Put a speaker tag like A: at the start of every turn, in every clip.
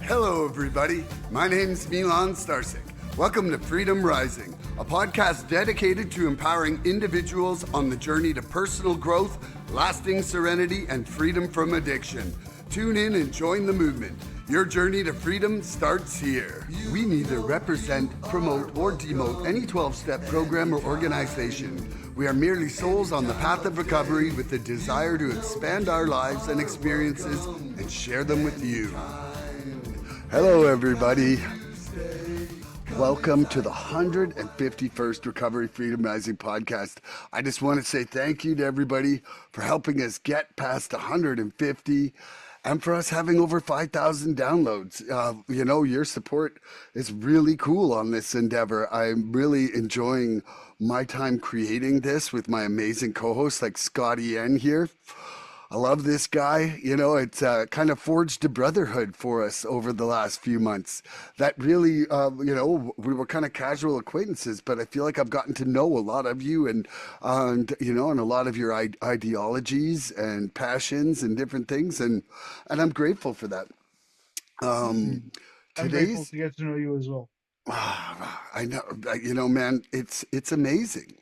A: Hello, everybody. My name's Milan Starcic. Welcome to Freedom Rising, a podcast dedicated to empowering individuals on the journey to personal growth, lasting serenity, and freedom from addiction. Tune in and join the movement. Your journey to freedom starts here. We neither represent, promote, or demote any 12-step program or organization. We are merely souls on the path of recovery with the desire to expand our lives and experiences and share them with you. Hello, everybody. Welcome to the 151st Recovery Freedom Rising podcast. I just want to say thank you to everybody for helping us get past 150 and for us having over 5,000 downloads. Your support is really cool on this endeavor. I'm really enjoying my time creating this with my amazing co-hosts like Scotty N here. I love this guy. It's kind of forged a brotherhood for us over the last few months. That really, we were kind of casual acquaintances, but I feel like I've gotten to know a lot of you and a lot of your ideologies and passions and different things, and I'm grateful for that.
B: I'm grateful to get to know you as well.
A: I know, man, it's amazing.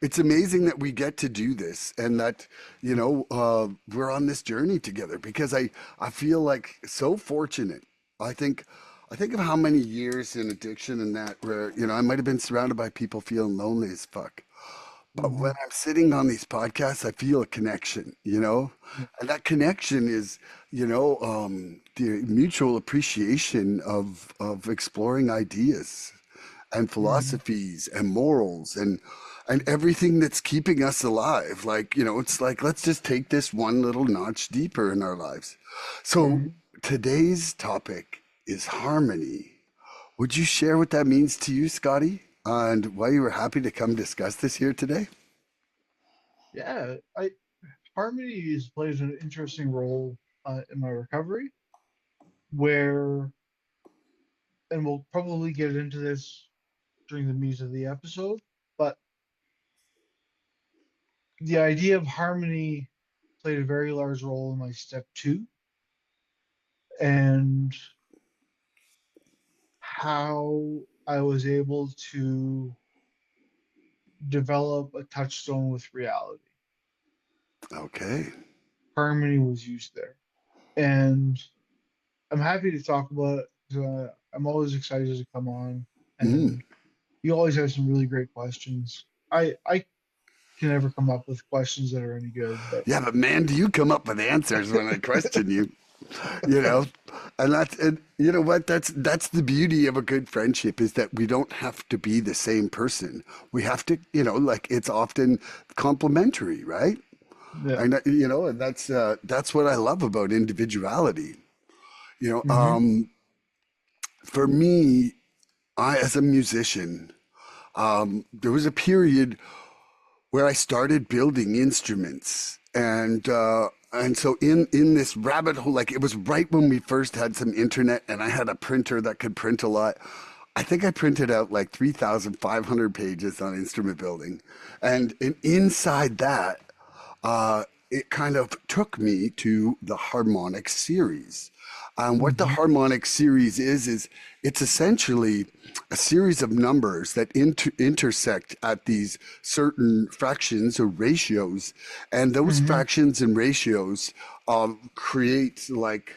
A: It's amazing that we get to do this and that, we're on this journey together because I feel like so fortunate. I think of how many years in addiction and that where, I might have been surrounded by people feeling lonely as fuck. But when
B: Hmm.
A: I'm sitting on these podcasts, I feel a connection, and that connection is, the mutual appreciation of exploring ideas and
B: Hmm.
A: philosophies and morals and everything that's keeping us alive. Like, it's like, let's just take this one little notch deeper in our lives. So
B: Hmm.
A: today's topic is harmony. Would you share what that means to you, Scotty? And why you were happy to come discuss this here today?
B: Yeah, harmony plays an interesting role in my recovery, where, and we'll probably get into this during the meat of the episode, but the idea of harmony played a very large role in my step two, and how I was able to develop a touchstone with reality.
A: Okay.
B: Harmony was used there, and I'm happy to talk about it 'cause, I'm always excited to come on,
A: Mm.
B: and you always have some really great questions. I can never come up with questions that are any good, but
A: Yeah, but man, do you come up with answers when I question you? You know, and you know what? That's the beauty of a good friendship is that we don't have to be the same person. We have to, like it's often complementary, right?
B: yeah.
A: And that's what I love about individuality. You know,
B: Hmm.
A: um, for me, I as a musician, there was a period where I started building instruments, and so in this rabbit hole, like it was right when we first had some internet, and I had a printer that could print a lot. I think I printed out like 3,500 pages on instrument building, and inside that, it kind of took me to the harmonic series. What the
B: Hmm.
A: harmonic series is it's essentially a series of numbers that intersect at these certain fractions or ratios, and those
B: Hmm.
A: fractions and ratios create like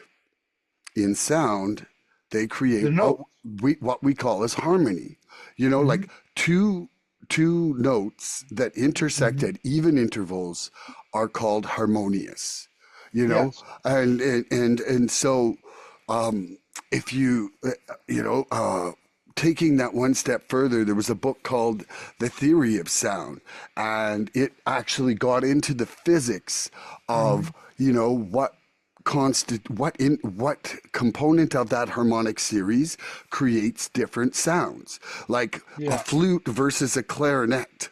A: in sound, they
B: The
A: create
B: notes.
A: what we call as harmony.
B: Hmm.
A: Like two notes that intersect
B: Hmm.
A: at even intervals are called harmonious. You know,
B: Yes.
A: and so if you you know taking that one step further, there was a book called The Theory of Sound, and it actually got into the physics
B: Hmm.
A: of what component of that harmonic series creates different sounds, like a
B: Yeah.
A: flute versus a clarinet.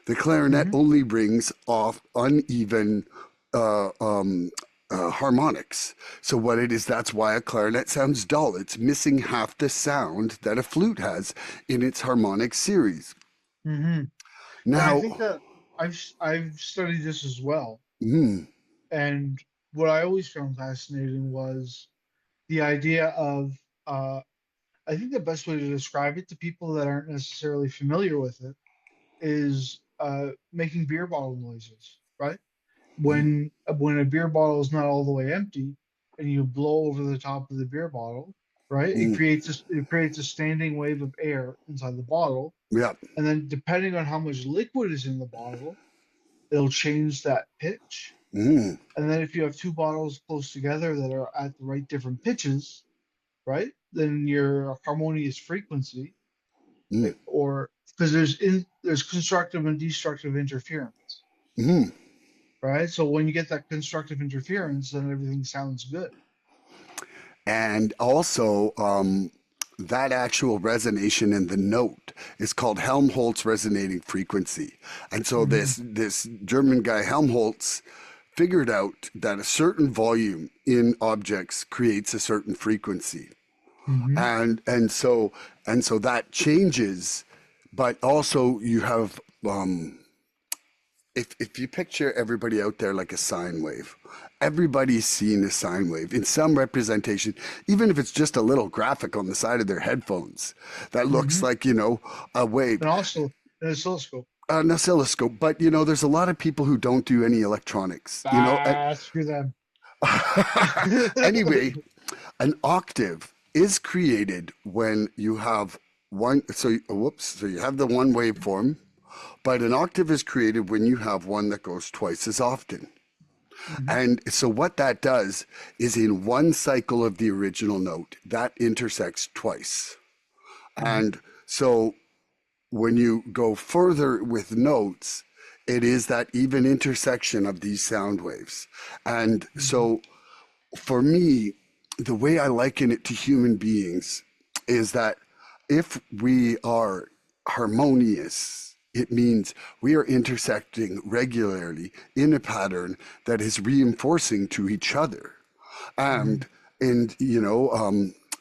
A: The clarinet
B: Hmm.
A: only brings off uneven uh, um, harmonics. So what it is, that's why a clarinet sounds dull. It's missing half the sound that a flute has in its harmonic series.
B: Hmm. And I
A: Now,
B: think that I've studied this as well.
A: mm,
B: And what I always found fascinating was the idea of I think the best way to describe it to people that aren't necessarily familiar with it is making beer bottle noises, right? When a beer bottle is not all the way empty and you blow over the top of the beer bottle, right?
A: Mm.
B: It creates a standing wave of air inside the bottle,
A: Yeah.
B: and then depending on how much liquid is in the bottle, it'll change that pitch.
A: Mm.
B: And then if you have two bottles close together that are at the right different pitches, right? Then your harmonious frequency,
A: Mm.
B: or because there's constructive and destructive interference,
A: Mm.
B: right? So when you get that constructive interference, then everything sounds good.
A: And also, that actual resonation in the note is called Helmholtz resonating frequency. And so
B: Hmm.
A: this German guy Helmholtz figured out that a certain volume in objects creates a certain frequency.
B: Hmm.
A: And so that changes, but also you have if you picture everybody out there like a sine wave, everybody's seen a sine wave in some representation, even if it's just a little graphic on the side of their headphones that looks
B: Hmm.
A: like, a wave,
B: And also an oscilloscope.
A: an oscilloscope. But, there's a lot of people who don't do any electronics,
B: Ah, screw them.
A: Anyway, an octave is created when you have one, so you have the one waveform, but an octave is created when you have one that goes twice as often.
B: Hmm.
A: And so what that does is in one cycle of the original note, that intersects twice.
B: Hmm.
A: And so when you go further with notes, it is that even intersection of these sound waves. And
B: Hmm.
A: so for me, the way I liken it to human beings is that if we are harmonious, it means we are intersecting regularly in a pattern that is reinforcing to each other.
B: Hmm.
A: And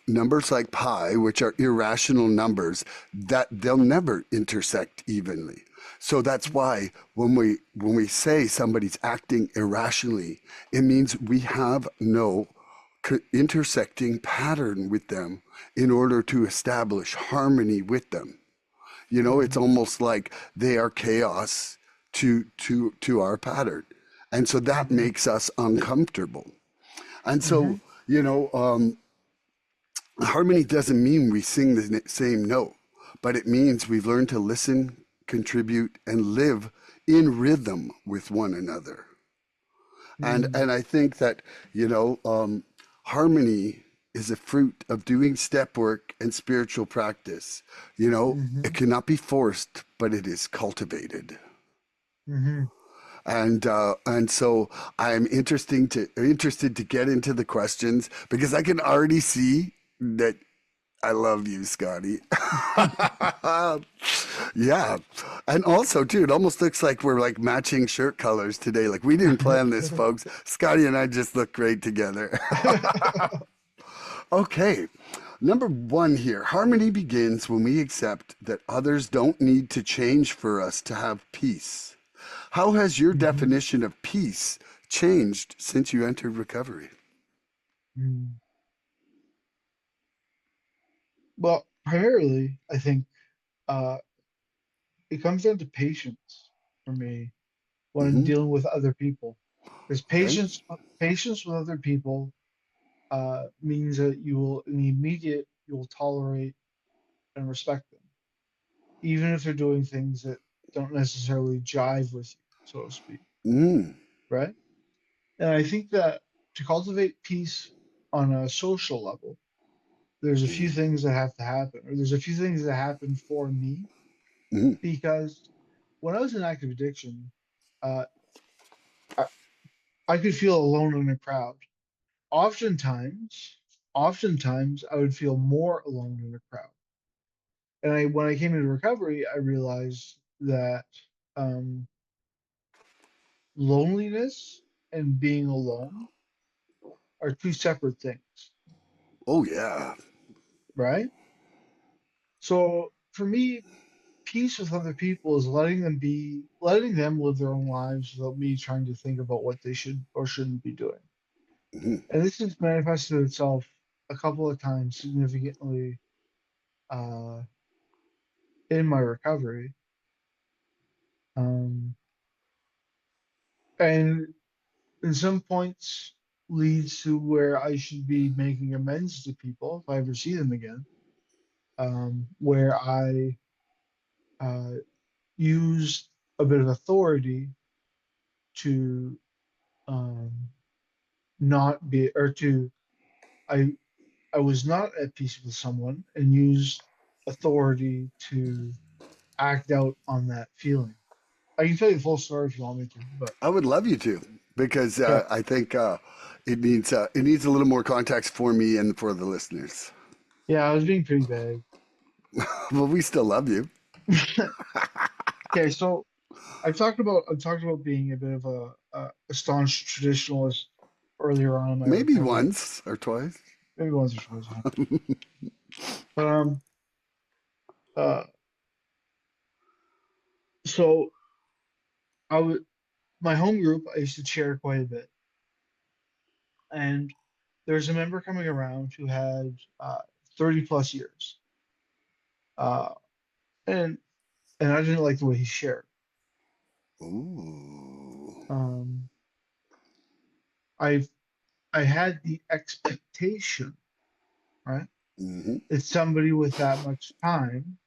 A: numbers like pi, which are irrational numbers, that they'll never intersect evenly. So that's why when we say somebody's acting irrationally, it means we have no intersecting pattern with them in order to establish harmony with them. It's
B: Hmm.
A: almost like they are chaos to our pattern, and so that
B: Hmm.
A: makes us uncomfortable. And
B: Hmm.
A: so, harmony doesn't mean we sing the same note, but it means we've learned to listen, contribute, and live in rhythm with one another. And
B: Hmm.
A: and I think that harmony is a fruit of doing step work and spiritual practice. It
B: Hmm.
A: cannot be forced, but it is cultivated.
B: Hmm.
A: And so I'm interested to get into the questions because I can already see that I love you, Scotty. Yeah. And also, too, it almost looks like we're like matching shirt colors today. Like we didn't plan this, folks. Scotty and I just look great together. Okay. Number one here, harmony begins when we accept that others don't need to change for us to have peace. How has your
B: Hmm.
A: definition of peace changed since you entered recovery?
B: Hmm. Well, primarily, I think uh, it comes down to patience for me when
A: Hmm.
B: dealing with other people. Because
A: Okay.
B: patience with other people means that you will, in the immediate, you will tolerate and respect them, even if they're doing things that don't necessarily jive with you, so to speak,
A: Mm.
B: right? And I think that to cultivate peace on a social level, there's a few things that have to happen, or there's a few things that happen for me
A: Mm.
B: because when I was in active addiction, uh, I, I could feel alone in a crowd. Oftentimes, oftentimes I would feel more alone in a crowd. And when I came into recovery, I realized that um, loneliness and being alone are two separate things,
A: Oh, yeah.
B: right? So for me, peace with other people is letting them live their own lives without me trying to think about what they should or shouldn't be doing.
A: Mhm.
B: And this has manifested itself. a couple of times significantly uh, in my recovery. Um, and in some points leads to where I should be making amends to people if I ever see them again. Where I uh, used a bit of authority to um, not be, or to, I I was not at peace with someone and used authority to act out on that feeling. I can tell you the full story if you want me to, but
A: I would love you to, because
B: yeah,
A: I think it needs a little more context for me and for the listeners.
B: yeah, I was being pretty vague.
A: Well, we still love you.
B: Okay, so I talked about being a bit of a staunch traditionalist earlier on in my
A: Maybe
B: recovery,
A: once or twice.
B: maybe once or twice. Yeah. But uh, so I would my home group I used to chair quite a bit, and there's a member coming around who had 30 plus years, uh, and I didn't like the way he shared.
A: Ooh.
B: Um, I I had the expectation, right,
A: Hmm.
B: that somebody with that much time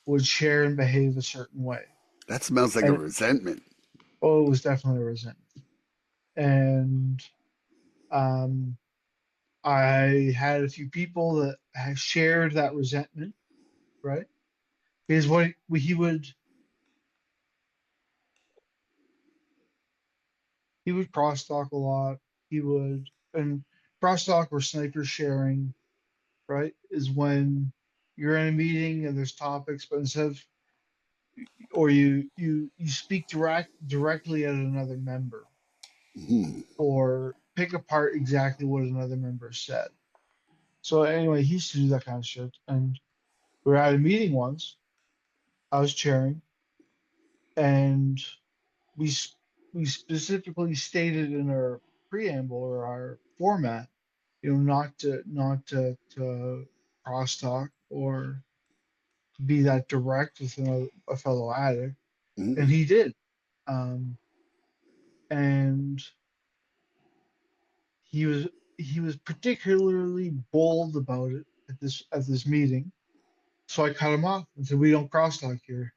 B: would share and behave a certain way.
A: That smells like a
B: And
A: resentment.
B: oh, it was definitely a resentment. And um, I had a few people that had shared that resentment, right? Because what he would crosstalk a lot. He would and crosstalk or sniper sharing, right? Is when you're in a meeting and there's topics, but instead of or you speak directly at another member
A: Hmm.
B: or pick apart exactly what another member said. So anyway, he used to do that kind of shit. And we were at a meeting once. I was chairing, and we we specifically stated in our preamble or our format, not to crosstalk or be that direct with a fellow addict, and
A: Hmm.
B: he did. Um, and he was he was particularly bold about it at this meeting. So I cut him off and said, "We don't crosstalk here."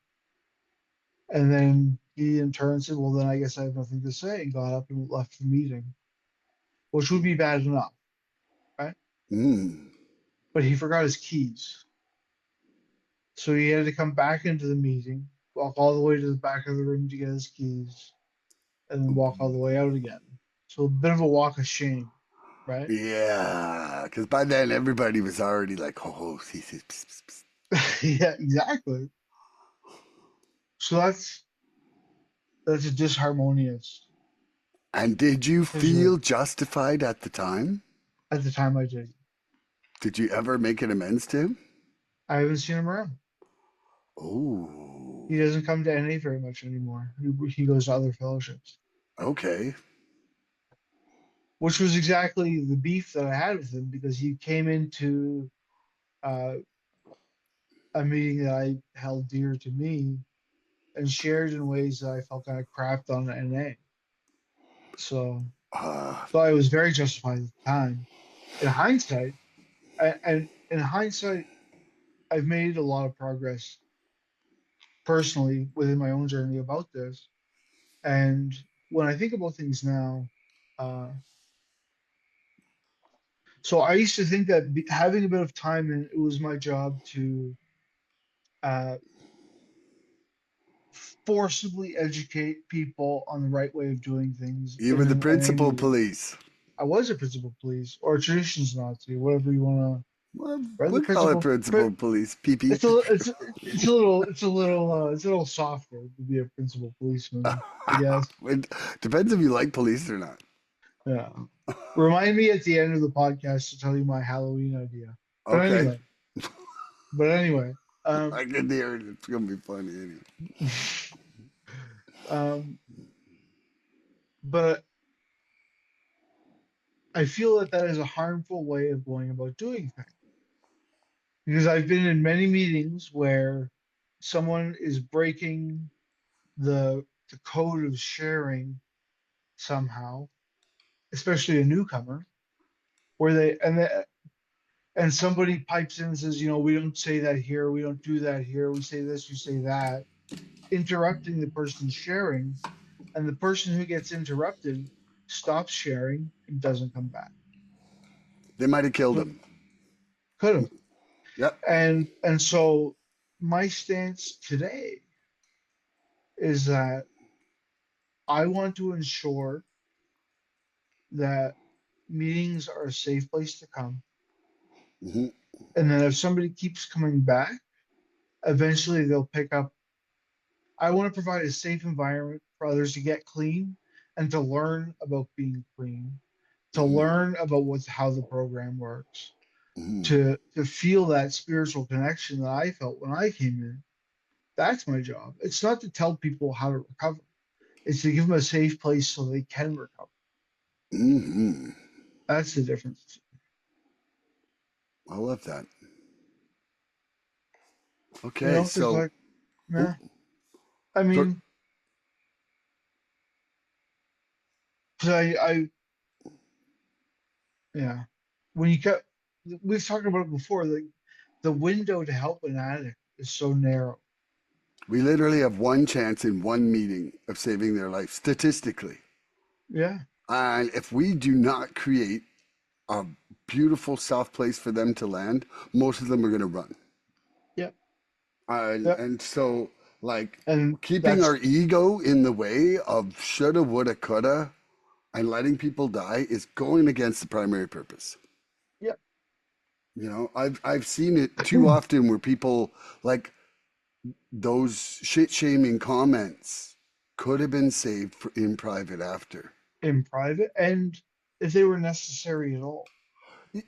B: And then he in turn said, "Well, then I guess I have nothing to say," and got up and left the meeting, which would be bad enough, right?
A: Mm.
B: But he forgot his keys. So he had to come back into the meeting, walk all the way to the back of the room to get his keys, and then walk all the way out again. So a bit of a walk of shame, right?
A: Yeah, because by then everybody was already like, oh, he says, psst, psst, psst.
B: Yeah, exactly. So that's a disharmonious
A: And did you feel
B: situation.
A: justified at the time?
B: At the time I did.
A: Did you ever make an amends to him?
B: I haven't seen him around.
A: Oh,
B: He doesn't come to NA very much anymore. He goes to other fellowships,
A: okay.
B: which was exactly the beef that I had with him because he came into uh, a meeting that I held dear to me and shared in ways that I felt kind of crapped on NA. So,
A: Uh,
B: so I was very justified at the time. In hindsight, and in hindsight, I've made a lot of progress personally within my own journey about this. And when I think about things now, uh, so I used to think that having a bit of time and it was my job to uh, forcibly educate people on the right way of doing things
A: you
B: in
A: were the
B: an NA
A: principal
B: meeting.
A: police.
B: I was a principal police or a traditions Nazi, whatever you want to.
A: Well,
B: Right, the
A: we'll call it
B: principal.
A: principal police. PP.
B: It's a little softer to be a principal policeman, I guess.
A: It depends if you like police or not.
B: Yeah. Remind me at the end of the podcast to tell you my Halloween idea. But
A: Okay.
B: anyway, but anyway, um,
A: I can hear it. It's going to be funny anyway.
B: um, but I feel that that is a harmful way of going about doing things. Because I've been in many meetings where someone is breaking the code of sharing somehow, especially a newcomer, where and somebody pipes in and says, we don't say that here, we don't do that here, we say this, you say that, interrupting the person sharing, and the person who gets interrupted stops sharing and doesn't come back.
A: They might have killed
B: But
A: him.
B: could have.
A: Yep.
B: And so my stance today is that I want to ensure that meetings are a safe place to come.
A: Hmm.
B: And then if somebody keeps coming back, eventually they'll pick up. I want to provide a safe environment for others to get clean and to learn about being clean, to learn about how the program works,
A: Hmm.
B: to feel that spiritual connection that I felt when I came in. That's my job. It's not to tell people how to recover. It's to give them a safe place so they can recover.
A: Hmm.
B: That's the difference.
A: I love that. Okay,
B: Because
A: so
B: like,
A: oh,
B: yeah, I
A: so
B: mean, because yeah, when you got, we've talked about it before. Like the window to help an addict is so narrow.
A: we literally have one chance in one meeting of saving their life statistically.
B: Yeah,
A: And if we do not create a beautiful, soft place for them to land, most of them are going to run.
B: yeah,
A: And,
B: yeah,
A: and so, like,
B: and
A: keeping
B: that's
A: our ego in the way of shoulda, woulda, coulda, and letting people die is going against the primary purpose.
B: yeah,
A: I've seen it too often where people like those shit shaming comments could have been saved in private after.
B: in private, and if they were necessary at all.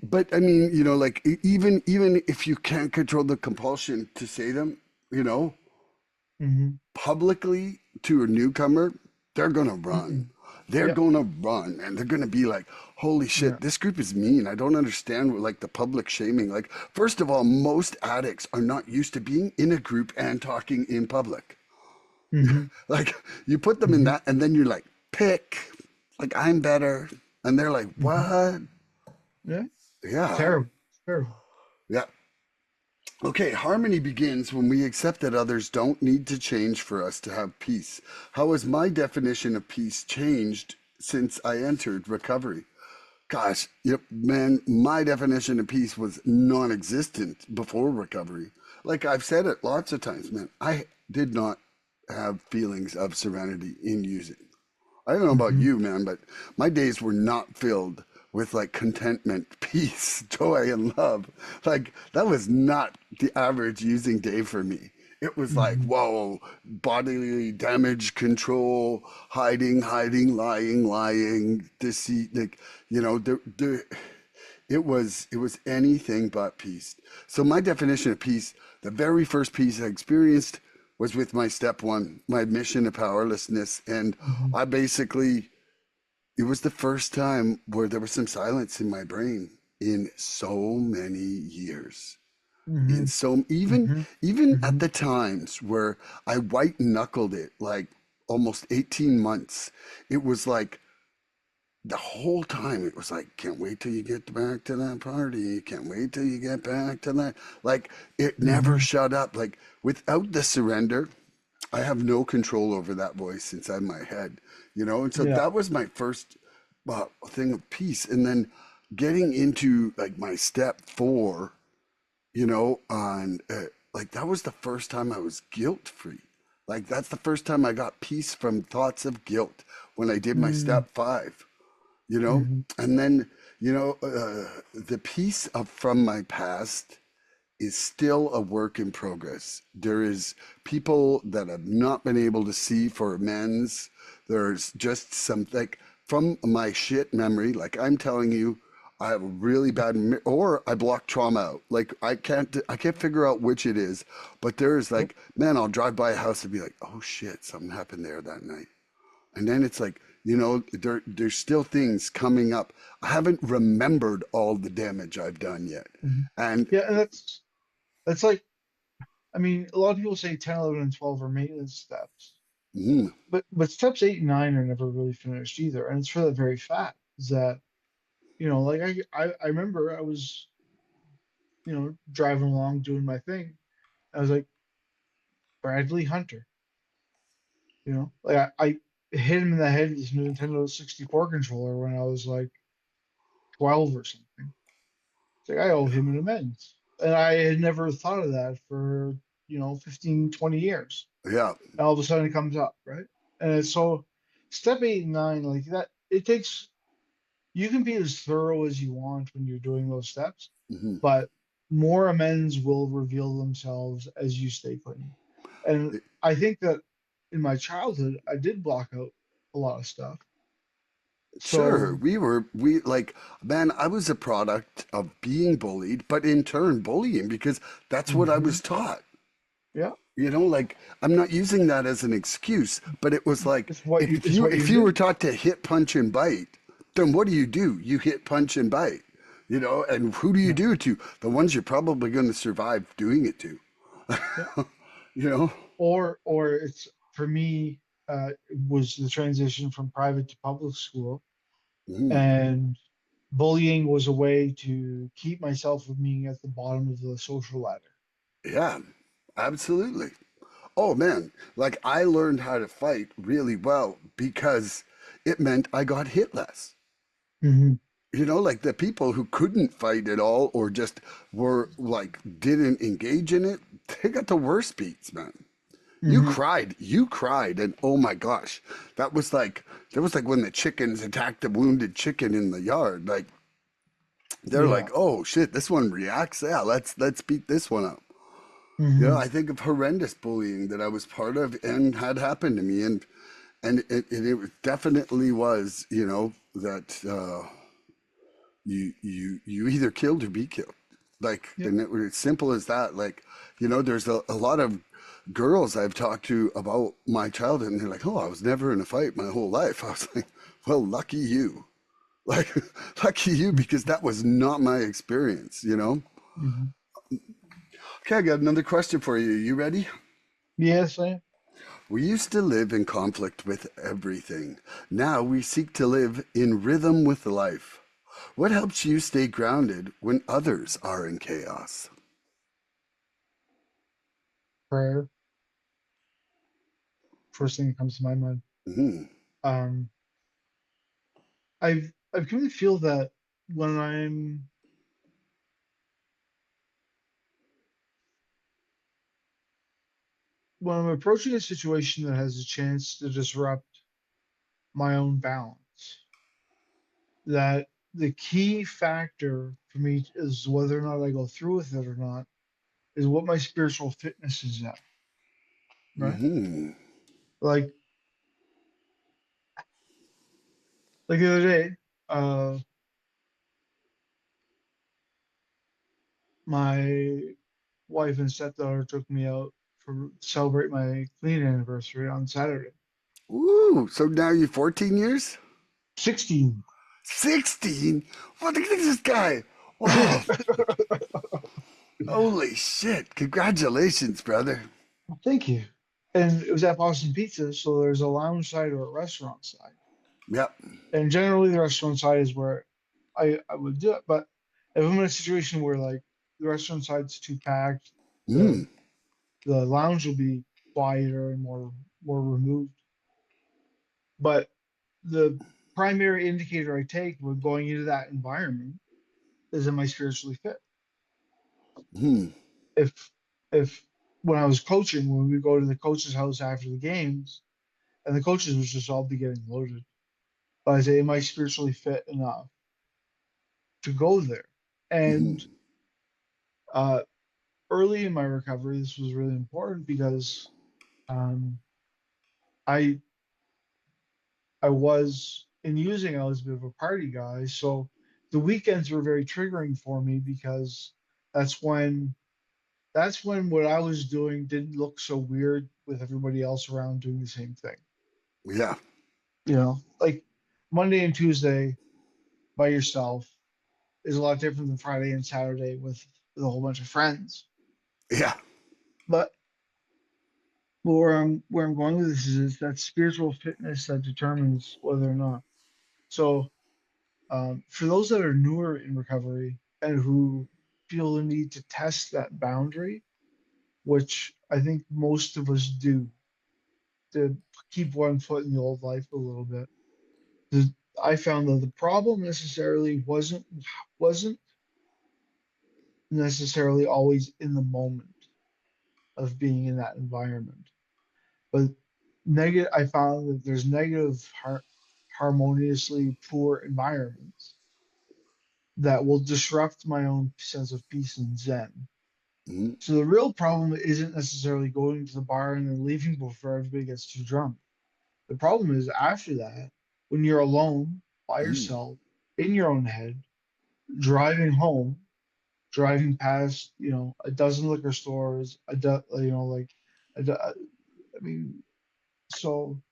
A: But I mean, like even if you can't control the compulsion to say them, you know,
B: Hmm.
A: publicly to a newcomer, they're gonna run. They're
B: Yeah,
A: gonna run, and they're gonna be like, "Holy
B: yeah,
A: shit, this group is mean. I don't understand what, like the public shaming. Like, first of all, most addicts are not used to being in a group and talking in public.
B: hmm,
A: Like, you put them in
B: hmm,
A: that, and then you're like, pick, like I'm better, and they're like,
B: hmm,
A: what?
B: yeah.
A: Yeah,
B: Terrible, terrible.
A: yeah. Okay, harmony begins when we accept that others don't need to change for us to have peace. How has my definition of peace changed since I entered recovery? Gosh, yep, man, my definition of peace was non existent before recovery. Like I've said it lots of times, man, I did not have feelings of serenity in using. I don't know about
B: Hmm.
A: you, man, but my days were not filled with like contentment, peace, joy, and love. Like that was not the average using day for me. It was like,
B: Hmm.
A: whoa, bodily damage control, hiding, lying, deceit. Like, it was anything but peace. So my definition of peace, the very first peace I experienced was with my step one, my admission to powerlessness. And
B: Hmm.
A: I basically, it was the first time where there was some silence in my brain in so many years.
B: Hmm.
A: In so even
B: hmm
A: even at
B: hmm
A: the times where I white knuckled it like almost 18 months, it was like the whole time it was like, can't wait till you get back to that party, can't wait till you get back to that, like it never
B: hmm
A: shut up. Like without the surrender, I have no control over that voice inside my head. And so
B: Yeah.
A: that was my first thing of peace. And then getting into like my step four, on like that was the first time I was guilt free. Like that's the first time I got peace from thoughts of guilt when I did my
B: Mm-hmm.
A: step five, you know?
B: Mm-hmm.
A: And then, the peace from my past is still a work in progress. There is people that have not been able to see for amends. There's just some like from my shit memory, like I'm telling you, I have a really bad or I block trauma out. Like I can't figure out which it is, but there's
B: Yep.
A: like, man, I'll drive by a house and be like, oh shit, something happened there that night. And then it's like You know, there's still things coming up. I haven't remembered all the damage I've done yet.
B: Mhm.
A: And
B: Yeah, and that's like, I mean, a lot of people say 10, 11, and 12 are maintenance steps,
A: mm,
B: but steps 8 and 9 are never really finished either. And it's for the very fact is that, like I remember I was, driving along doing my thing. I was like, Bradley Hunter, like I hit him in the head with this Nintendo 64 controller when I was like 12 or something. It's like I owe him an amends. And I had never thought of that for, 15, 20 years.
A: yeah.
B: And all of a sudden it comes up, right? And it's so step 8 and 9, like that, it takes, you can be as thorough as you want when you're doing those steps,
A: Hmm.
B: but more amends will reveal themselves as you stay clean. And I think that in my childhood, I did block out a lot of stuff.
A: Sure,
B: So,
A: we like, man, I was a product of being bullied, but in turn bullying because that's what I
B: mhm,
A: was taught.
B: yeah,
A: You know, like I'm not using that as an excuse, but it was like
B: it's what you
A: if you were
B: do.
A: taught to hit, punch, and bite, then what do? You hit, punch, and bite. You know, and who do you
B: Yeah,
A: do it to? The ones you're probably going to survive doing it to.
B: yeah.
A: You know?
B: Or it's for me, it was the transition from private to public school,
A: Mhm.
B: and bullying was a way to keep myself from being at the bottom of the social ladder.
A: Yeah, absolutely. Oh man, like I learned how to fight really well because it meant I got hit less.
B: Hmm.
A: You know, like the people who couldn't fight at all or just were like didn't engage in it, they got the worst beats, man.
B: Hmm.
A: You cried, and oh my gosh, that was like when the chickens attacked the wounded chicken in the yard. Like they're
B: Yeah.
A: like, oh shit, this one reacts. Yeah, let's beat this one up. You know,
B: Hmm.
A: I think of horrendous bullying that I was part of and had happened to me, and it definitely was, you know, that you either killed or be killed, like,
B: Yep.
A: and it was as simple as that. Like, you know, there's a lot of girls I've talked to about my childhood, and they're like, oh, I was never in a fight my whole life. I was like, well, lucky you, like, lucky you, because that was not my experience, you know.
B: Hmm.
A: Okay, I got another question for you. You ready?
B: Yes, I.
A: We used to live in conflict with everything. Now we seek to live in rhythm with life. What helps you stay grounded when others are in chaos?
B: Prayer. First thing that comes to my mind.
A: Hmm.
B: Um, I've come to feel that when I'm approaching a situation that has a chance to disrupt my own balance, that the key factor for me is whether or not I go through with it or not, is what my spiritual fitness is at, right?
A: Hmm.
B: Like the other day, uh, my wife and stepdaughter took me out for celebrate my clean anniversary on Saturday.
A: Ooh, so now you're 14 years?
B: 16.
A: 16? What, look at this guy. Wow. Holy shit. Congratulations, brother.
B: Thank you. And it was at Boston Pizza, so there's a lounge side or a restaurant side.
A: Yep.
B: And generally, the restaurant side is where I would do it. But if I'm in a situation where like the restaurant side's too packed, the
A: Mm.
B: the lounge will be quieter and more removed. But the primary indicator I take when going into that environment is, am I spiritually fit?
A: Mm.
B: If if when I was coaching, when we go to the coach's house after the games, and the coaches was just all be getting loaded, but I say, am I spiritually fit enough to go there? And
A: Mm.
B: uh, early in my recovery, this was really important because um, I I was a bit of a party guy, so the weekends were very triggering for me because that's when that's when what I was doing didn't look so weird with everybody else around doing the same thing.
A: Yeah.
B: Like Monday and Tuesday by yourself is a lot different than Friday and Saturday with a whole bunch of friends.
A: Yeah.
B: But where I'm going with this is that spiritual fitness that determines whether or not. So for those that are newer in recovery and who feel the need to test that boundary, which I think most of us do, to keep one foot in the old life a little bit. the, I found that the problem necessarily wasn't necessarily always in the moment of being in that environment, but negative. I found that there's harmoniously poor environments that will disrupt my own sense of peace and zen.
A: Mhm.
B: So the real problem isn't necessarily going to the bar and then leaving before everybody gets too drunk. The problem is after that, when you're alone by
A: Mm.
B: yourself in your own head, driving home, driving past, a dozen liquor stores, I mean, so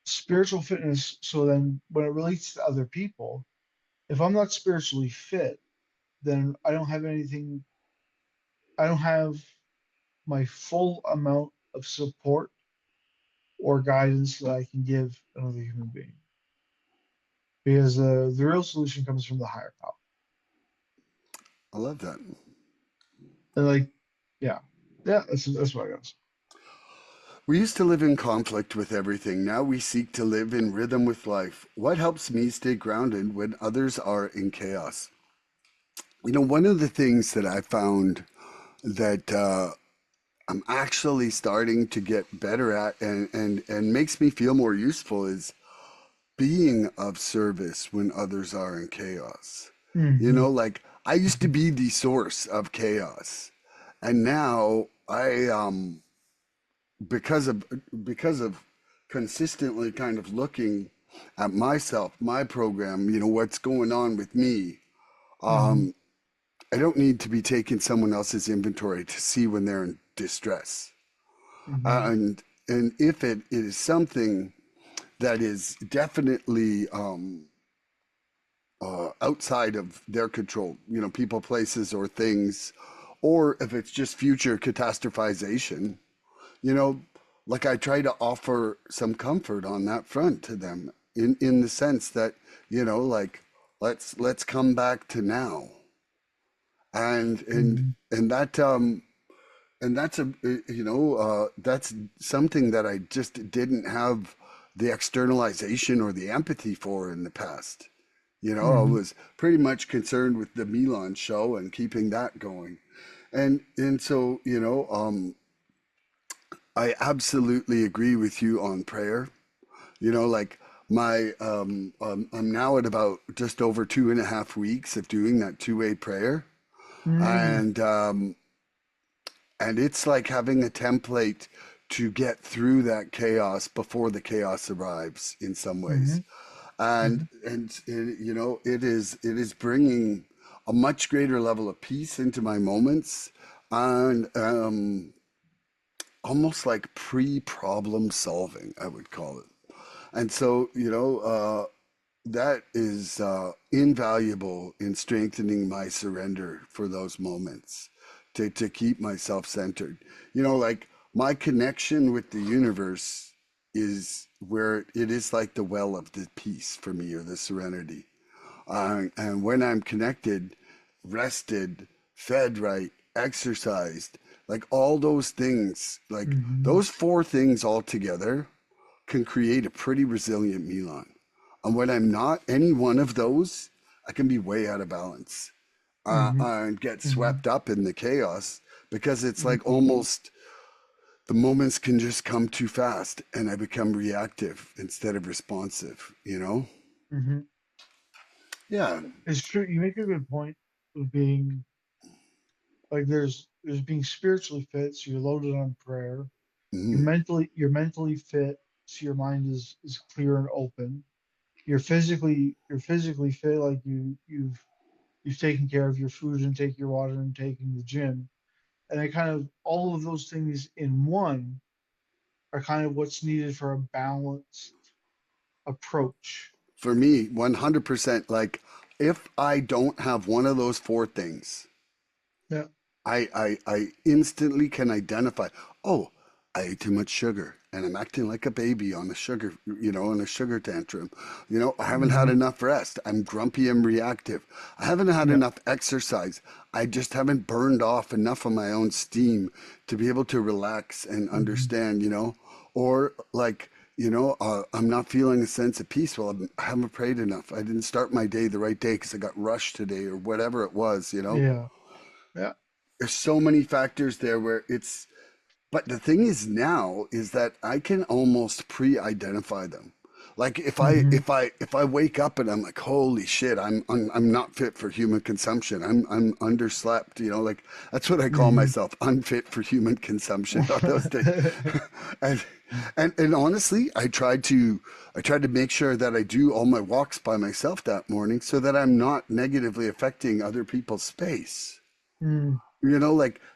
B: spiritual fitness. So then when it relates to other people, if I'm not spiritually fit, then I don't have my full amount of support or guidance that I can give another human being. Because the real solution comes from the higher power.
A: I love that.
B: And like, yeah, yeah, that's what I got.
A: We used to live in conflict with everything. Now we seek to live in rhythm with life. What helps me stay grounded when others are in chaos? One of the things that I found that I'm actually starting to get better at and makes me feel more useful is being of service when others are in chaos.
B: Mm-hmm.
A: Like I used to be the source of chaos. And now I because of because of consistently kind of looking at myself, my program, what's going on with me.
B: Mm-hmm.
A: I don't need to be taking someone else's inventory to see when they're in distress.
B: Mm-hmm.
A: And if it is something that is definitely outside of their control, people, places, or things, or if it's just future catastrophization, you know, like I try to offer some comfort on that front to them in the sense that, like let's come back to now. And and
B: Mm-hmm.
A: and that and that's that's something that I just didn't have the externalization or the empathy for in the past. I
B: Mm-hmm.
A: was pretty much concerned with the Milan show and keeping that going. And so, I absolutely agree with you on prayer. Like I'm now at about just over 2.5 weeks of doing that two-way prayer.
B: Mm-hmm.
A: And and it's like having a template to get through that chaos before the chaos arrives in some
B: Mm-hmm.
A: ways. And it is bringing a much greater level of peace into my moments, and almost like pre-problem solving, I would call it. And so, that is invaluable in strengthening my surrender for those moments, to keep myself centered. Like my connection with the universe is where it is like the well of the peace for me, or the serenity. And when I'm connected, rested, fed right, exercised, like all those things, like
B: Mm-hmm.
A: those four things all together can create a pretty resilient Milan. And when I'm not any one of those, I can be way out of balance,
B: Mm-hmm.
A: and get
B: Mm-hmm.
A: swept up in the chaos, because it's like
B: Mm-hmm.
A: almost the moments can just come too fast and I become reactive instead of responsive.
B: Mm-hmm.
A: Yeah.
B: It's true. You make a good point of being like there's being spiritually fit, so you're loaded on prayer.
A: Mm-hmm.
B: You're mentally fit, so your mind is clear and open. You're physically fit, like you've taken care of your food intake, your water intake, and the gym, and it kind of all of those things in one are kind of what's needed for a balanced approach.
A: For me, 100%. Like, if I don't have one of those four things,
B: Yeah.
A: I instantly can identify, oh, I ate too much sugar and I'm acting like a baby on a sugar, on a sugar tantrum. I haven't had
B: Hmm.
A: enough rest. I'm grumpy and reactive. I haven't had
B: Yeah.
A: enough exercise. I just haven't burned off enough of my own steam to be able to relax and
B: Hmm.
A: understand. Or like, I'm not feeling a sense of peace. Well, I haven't prayed enough. I didn't start my day the right day because I got rushed today or whatever it was.
B: Yeah. Yeah.
A: There's so many factors there where it's, but the thing is now is that I can almost pre-identify them. Like if I
B: Hmm.
A: if I if I wake up and I'm like, holy shit, I'm not fit for human consumption. I'm underslept. Like that's what I call
B: Hmm.
A: myself, unfit for human consumption on those days. and and honestly, I tried to make sure that I do all my walks by myself that morning so that I'm not negatively affecting other people's space.
B: Mm.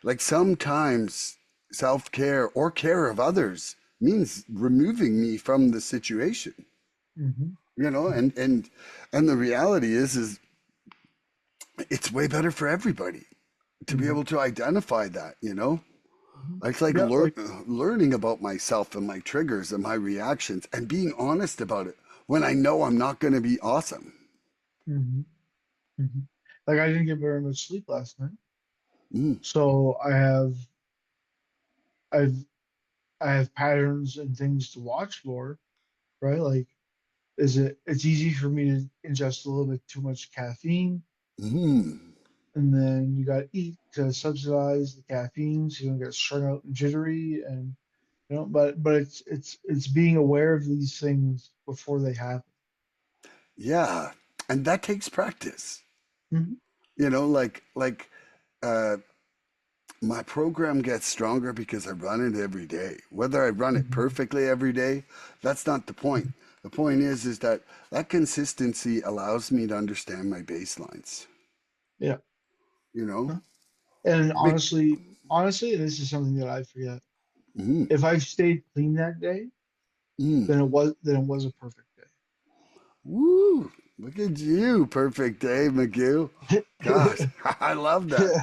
A: Like sometimes self-care or care of others means removing me from the situation.
B: Hmm.
A: And the reality is it's way better for everybody to be
B: Hmm.
A: able to identify that.
B: Hmm.
A: It's like
B: Yeah. Like.
A: learning about myself and my triggers and my reactions and being honest about it when I know I'm not going to be awesome.
B: Hmm. Hmm. Like I didn't get very much sleep last night,
A: Mm,
B: so I've I have patterns and things to watch for, right? Like, it's easy for me to ingest a little bit too much caffeine,
A: mm.
B: and then you got to eat to subsidize the caffeine, so you don't get strung out and jittery, and but it's being aware of these things before they happen.
A: Yeah, and that takes practice.
B: Hmm.
A: Like uh my program gets stronger because I run it every day. Whether I run it
B: Hmm.
A: perfectly every day, that's not the point. The point is that that consistency allows me to understand my baselines.
B: Yeah.
A: You know,
B: And
A: Big,
B: honestly, this is something that I forget.
A: mm,
B: If I stayed clean that day,
A: mm,
B: then it was a perfect
A: woo! Look at you, perfect day, McGill. Gosh,
B: day.
A: I love that.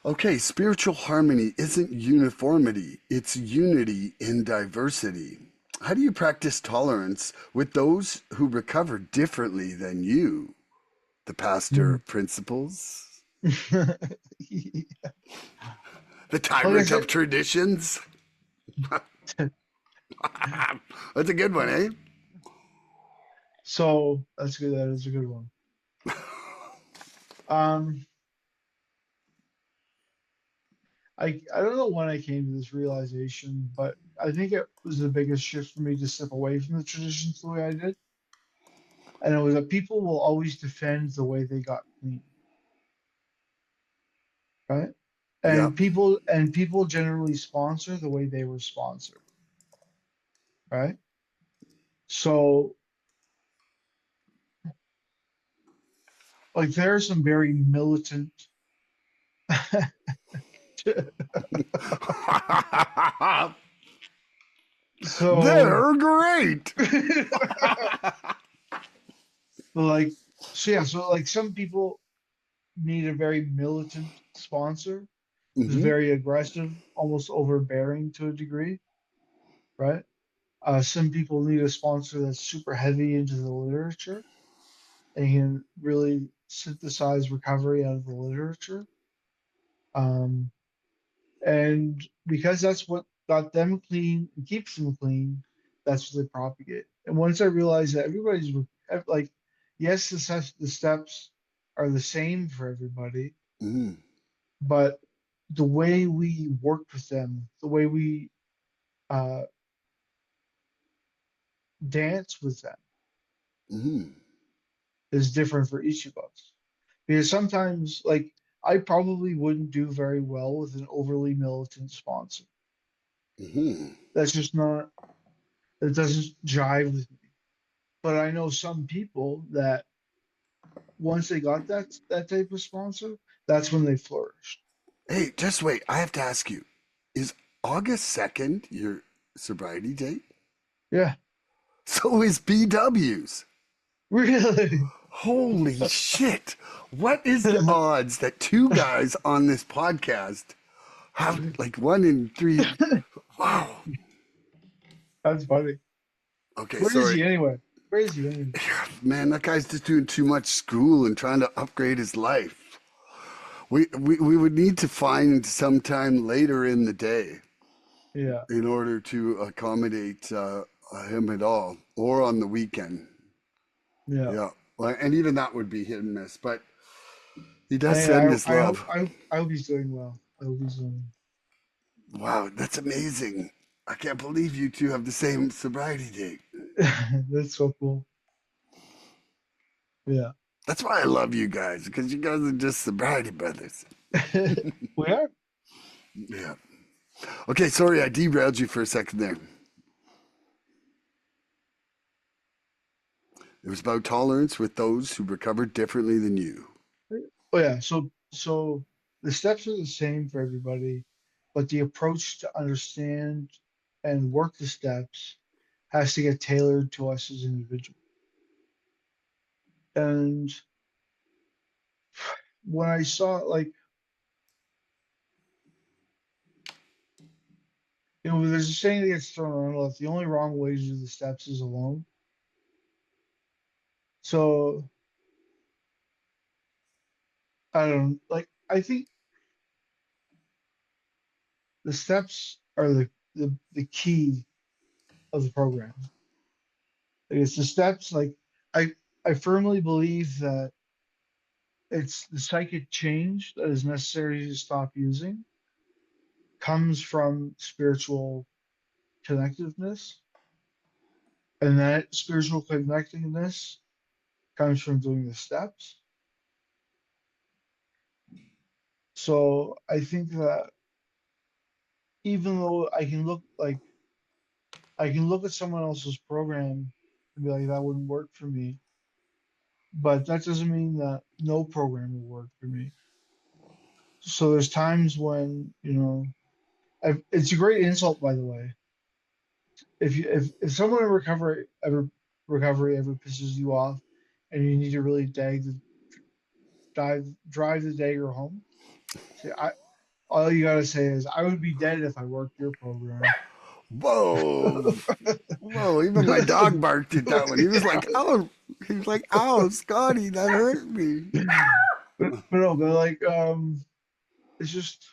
A: Okay, spiritual harmony isn't uniformity; it's unity in diversity. How do you practice tolerance with those who recover differently than you? The pastor
B: Hmm.
A: of principles,
B: Like
A: the
B: I
A: tyrant
B: said,
A: of traditions. That's a good one, eh?
B: so that's good. That is a good one. Um, I don't know when I came to this realization, but I think it was the biggest shift for me to step away from the traditions the way I did. And it was that people will always defend the way they got clean, right?
A: Yeah.
B: And people generally sponsor the way they were sponsored, right? So like there are some very militant. So
A: They're great.
B: like so some people need a very militant sponsor who's
A: Hmm.
B: very aggressive, almost overbearing to a degree, right? Some people need a sponsor that's super heavy into the literature and can really synthesize recovery out of the literature. Um, and because that's what got them clean and keeps them clean, that's what they propagate. And once I realized that like, yes, the steps are the same for everybody,
A: Hmm.
B: but the way we work with them, the way we uh, dance with them
A: Hmm.
B: is different for each of us. Because sometimes, like, I probably wouldn't do very well with an overly militant sponsor.
A: Hmm.
B: That's just not, it doesn't jive with me. But I know some people that once they got that type of sponsor, that's when they flourished.
A: Hey, just wait. I have to ask you: Is August 2nd, your sobriety date?
B: Yeah.
A: So is BW's.
B: Really?
A: Holy shit. What is the odds that two guys on this podcast have like 1 in 3? Wow.
B: That's funny.
A: Okay,
B: Where is
A: sorry.
B: he anyway? Where is he anyway?
A: Man, that guy's just doing too much school and trying to upgrade his life. We would need to find some time later in the day
B: Yeah.
A: in order to accommodate him at all, or on the weekend.
B: Yeah.
A: Yeah, well, and even that would be hit and miss, but he does
B: Hey,
A: send his
B: I hope
A: love.
B: I hope he's doing well. I hope he's doing.
A: Wow, that's amazing. I can't believe you two have the same sobriety date.
B: That's so cool. Yeah.
A: That's why I love you guys, because you guys are just sobriety brothers.
B: We are.
A: Yeah. Okay, sorry, I derailed you for a second there. It was about tolerance with those who recovered differently than you.
B: Oh yeah. So the steps are the same for everybody, but the approach to understand and work the steps has to get tailored to us as individuals. And when I saw like, there's a saying that gets thrown around a lot. The only wrong way to do the steps is alone. So I don't like. I think the steps are the key of the program. Like, it's the steps. Like I I firmly believe that it's the psychic change that is necessary to stop using comes from spiritual connectiveness, and that spiritual connectiveness comes from doing the steps. So I think that even though I can look at someone else's program and be like that wouldn't work for me, but that doesn't mean that no program will work for me. So there's times when, it's a great insult, by the way. If someone in recovery ever pisses you off and you need to really drive the dagger home, say I all you gotta say is I would be dead if I worked your program.
A: Whoa. Whoa, even my dog barked at that one. He was like, oh, he was like, ow, Scotty, that hurt me.
B: But no, but like it's just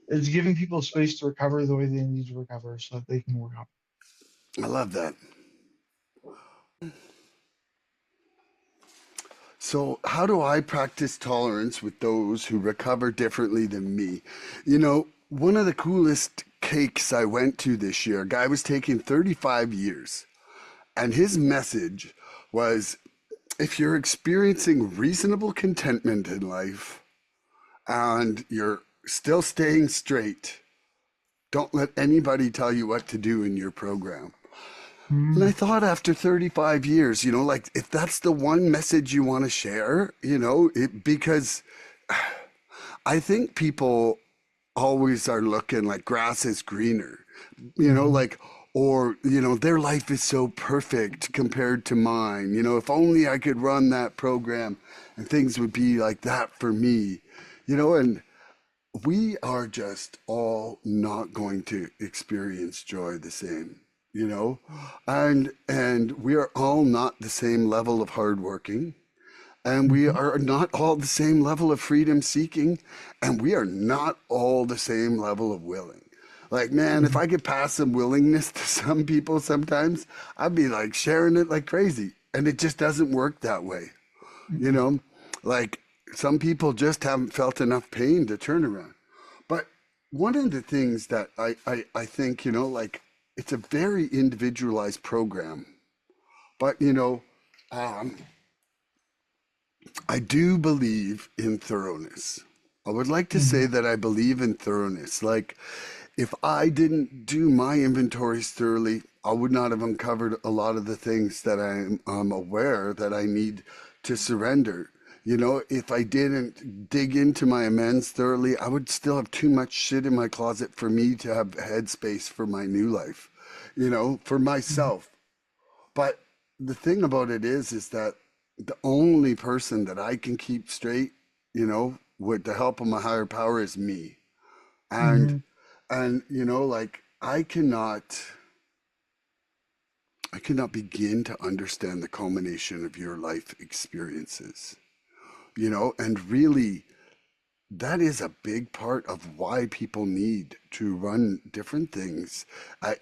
B: it's giving people space to recover the way they need to recover so that they can work out.
A: I love that. So, how do I practice tolerance with those who recover differently than me? One of the coolest cakes I went to this year, a guy was taking 35 years, and his message was if you're experiencing reasonable contentment in life and you're still staying straight, don't let anybody tell you what to do in your program. And I
B: Mm,
A: thought after 35 years, like if that's the one message you want to share, because I think people always are looking like grass is greener,
B: mhm,
A: like, or, their life is so perfect compared to mine. If only I could run that program and things would be like that for me, and we are just all not going to experience joy the same, you know, and we are all not the same level of hardworking, and we
B: mhm,
A: are not all the same level of freedom seeking, and we are not all the same level of willing. Like, man, if
B: mhm,
A: I could pass some willingness to some people sometimes, I'd be like sharing it like crazy. And it just doesn't work that way, you
B: mhm,
A: know? Like, some people just haven't felt enough pain to turn around. But one of the things that I think, like, it's a very individualized program. But, um, I do believe in thoroughness. I would like to say
B: mhm,
A: that I believe in thoroughness. Like, if I didn't do my inventories thoroughly, I would not have uncovered a lot of the things that I'm aware that I need to surrender. You know, if I didn't dig into my amends thoroughly, I would still have too much shit in my closet for me to have headspace for my new life, you know, for
B: Mhm.
A: myself. But the thing about it is that the only person that I can keep straight, you know, with the help of my higher power is me. And
B: Mhm.
A: you know, like I cannot begin to understand the culmination of your life experiences. You know, and really that is a big part of why people need to run different things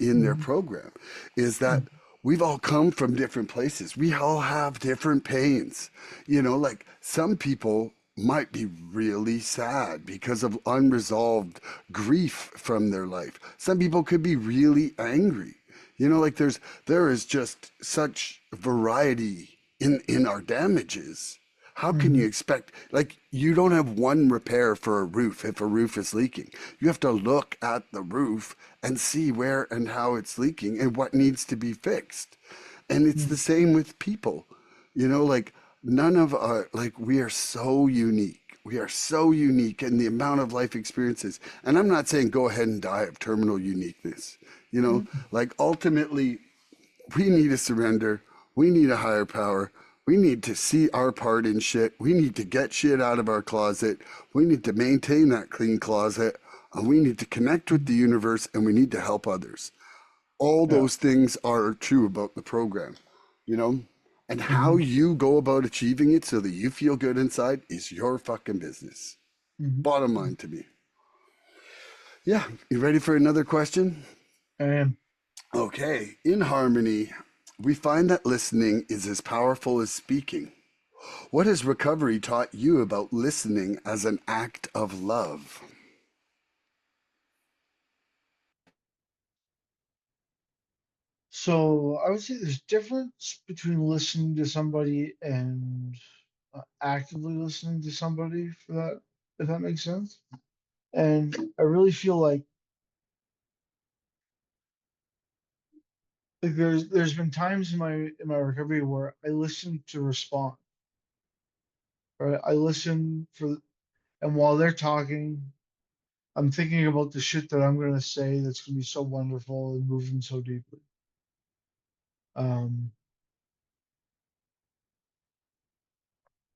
A: in their
B: Mhm.
A: program is that
B: Mhm.
A: we've all come from different places. We all have different pains. You know, like some people might be really sad because of unresolved grief from their life. Some people could be really angry. You know, like there is just such variety in our damages. How can you
B: Mhm.
A: expect, like, you don't have one repair for a roof if a roof is leaking. You have to look at the roof and see where and how it's leaking and what needs to be fixed. And it's the
B: Mhm.
A: same with people. You know, like, none of our, like, we are so unique. We are so unique in the amount of life experiences. And I'm not saying go ahead and die of terminal uniqueness. You know,
B: Mhm.
A: like, ultimately, we need a surrender. We need a higher power. We need to see our part in shit. We need to get shit out of our closet. We need to maintain that clean closet. And we need to connect with the
B: Mhm.
A: universe and we need to help others. All
B: Yeah.
A: those things are true about the program, you know? And how
B: Mhm.
A: you go about achieving it so that you feel good inside is your fucking business.
B: Mhm.
A: Bottom
B: Mhm.
A: line to me. Yeah, you ready for another question?
B: And
A: Okay, in harmony, we find that listening is as powerful as speaking. What has recovery taught you about listening as an act of love?
B: so I would say there's difference between listening to somebody and actively listening to somebody for that, if that makes sense. And I really feel like there's been times in my recovery where I listen to respond, right? I listen for, and while they're talking, I'm thinking about the shit that I'm gonna say that's gonna be so wonderful and move them so deeply. Um,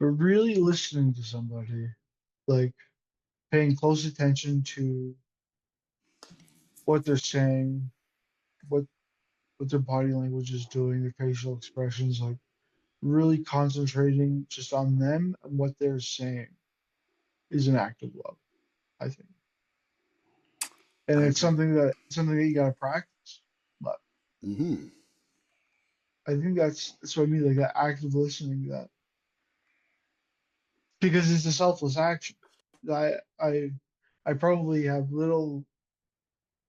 B: but really listening to somebody, like paying close attention to what they're saying, what what their body language is doing, their facial expressions, like really concentrating just on them and what they're saying is an act of love, I think. And
A: I
B: it's
A: agree.
B: something that you gotta practice. But
A: Hmm.
B: I think that's what I mean, like that active listening, that because it's a selfless action. I I I probably have little,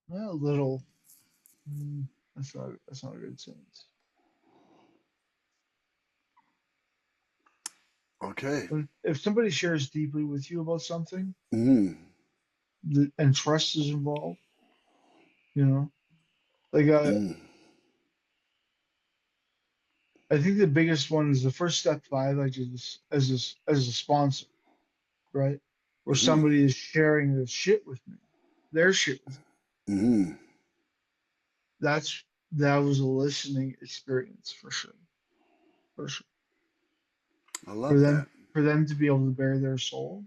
B: well, little. That's not a good sense.
A: Okay.
B: But if somebody shares deeply with you about something,
A: Mm.
B: and trust is involved, you know, like
A: Mm.
B: I think the biggest one is the first step five I did this as a sponsor, right? Where
A: Mm.
B: somebody is sharing their shit with me, their shit with me.
A: Mm.
B: That's that was a listening experience for sure, for sure.
A: I
B: For
A: love that.
B: them for them to be able to bear their soul,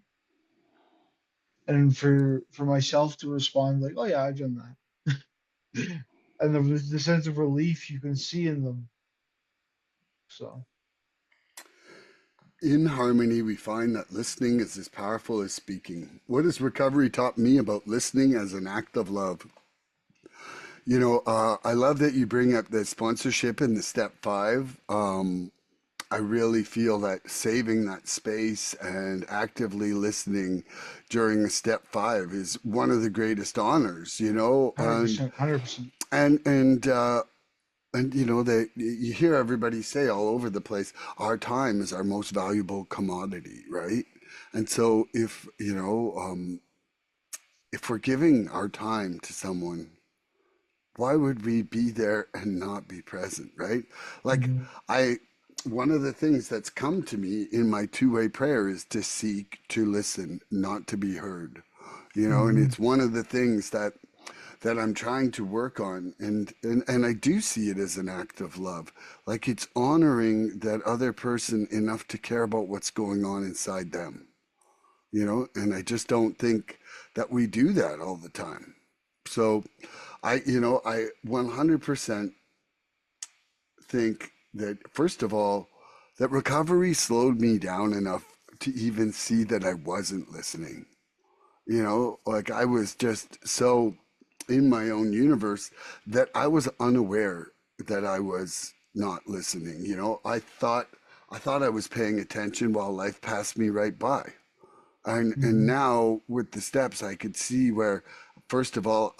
B: and for myself to respond like, oh yeah, I've done that, and the sense of relief you can see in them. So
A: In harmony, we find that listening is as powerful as speaking. What has recovery taught me about listening as an act of love? You know, I love that you bring up the sponsorship in the step five. I really feel that saving that space and actively listening during a step five is one of the greatest honors, you know,
B: 100%, 100%.
A: and and uh, and you know that you hear everybody say all over the place, our time is our most valuable commodity, right? And so if we're giving our time to someone, why would we be there and not be present, right? Like
B: Hmm.
A: I. one of the things that's come to me in my two-way prayer is to seek to listen, not to be heard. And
B: Hmm.
A: it's one of the things that I'm trying to work on, and I do see it as an act of love. Like it's honoring that other person enough to care about what's going on inside them. And I just don't think that we do that all the time. So I 100% think that, first of all, that recovery slowed me down enough to even see that I wasn't listening. Like I was just so in my own universe that I was unaware that I was not listening. I thought I was paying attention while life passed me right by. And
B: Hmm.
A: now with the steps, I could see where, first of all,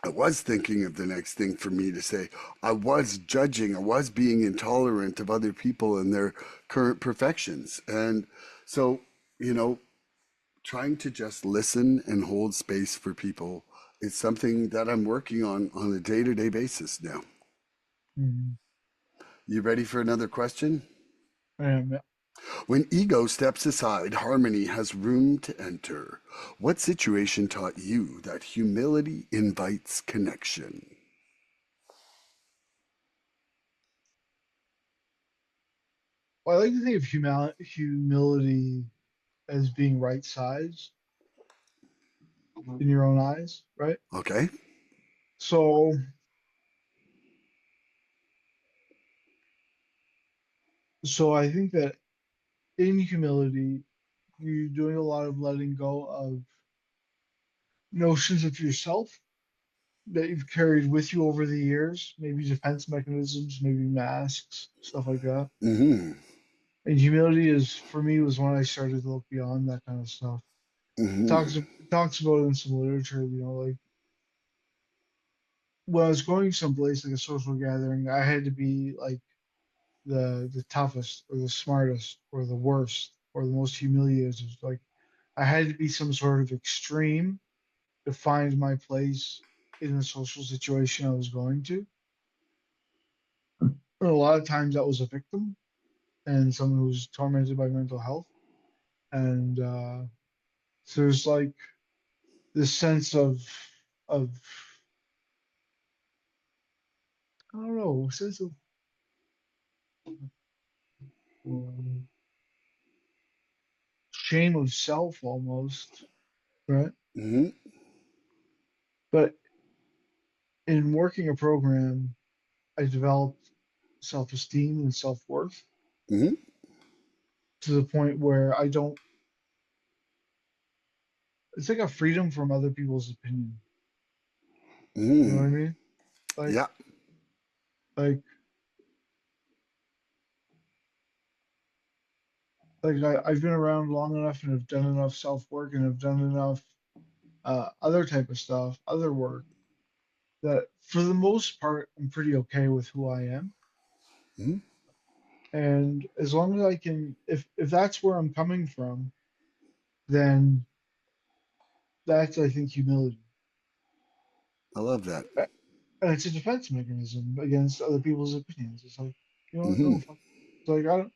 A: I was thinking of the next thing for me to say. I was judging, I was being intolerant of other people and their current perfections. And so, you know, trying to just listen and hold space for people is something that I'm working on a day-to-day basis now.
B: Hmm.
A: You ready for another question?
B: And
A: When ego steps aside, harmony has room to enter. What situation taught you that humility invites connection?
B: well, I like to think of humility as being right size in your own eyes, right?
A: Okay.
B: So, so I think that in humility, you're doing a lot of letting go of notions of yourself that you've carried with you over the years, maybe defense mechanisms, maybe masks, stuff like that.
A: Mm-hmm.
B: And humility is, for me, was when I started to look beyond that kind of stuff.
A: Mm-hmm.
B: It talks about it in some literature, like when I was going someplace like a social gathering, I had to be like the toughest or the smartest or the worst or the most humiliated. Like I had to be some sort of extreme to find my place in the social situation I was going to. And a lot of times that was a victim and someone who's tormented by mental health. And so there's like this sense of I don't know, sense of um, shame of self almost, right?
A: Mm-hmm.
B: But in working a program, I developed self-esteem and self-worth
A: Mm-hmm.
B: to the point where I don't, it's like a freedom from other people's opinion. You know what I
A: Mm-hmm.
B: mean? Like,
A: Yeah.
B: like, I've been around long enough and have done enough self-work and have done enough other type of stuff, other work that for the most part, I'm pretty okay with who I am.
A: Mm-hmm.
B: And as long as I can, if that's where I'm coming from, then that's, I think, humility.
A: I love that.
B: And it's a defense mechanism against other people's opinions. It's like,
A: Mm-hmm.
B: no, fuck. It's like I don't.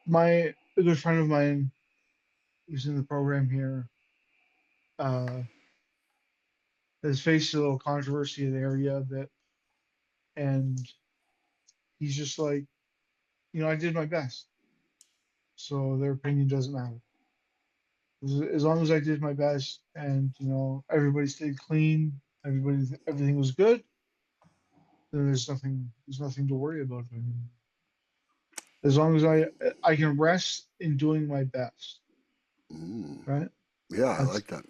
B: My a good friend of mine who's in the program here uh, has faced a little controversy in the area a bit, and he's just like, I did my best, so their opinion doesn't matter. As long as I did my best, and everybody stayed clean, everything was good, then there's nothing to worry about. I mean, as long as I can rest in doing my best,
A: Mm.
B: right?
A: Yeah, I
B: That's
A: like that.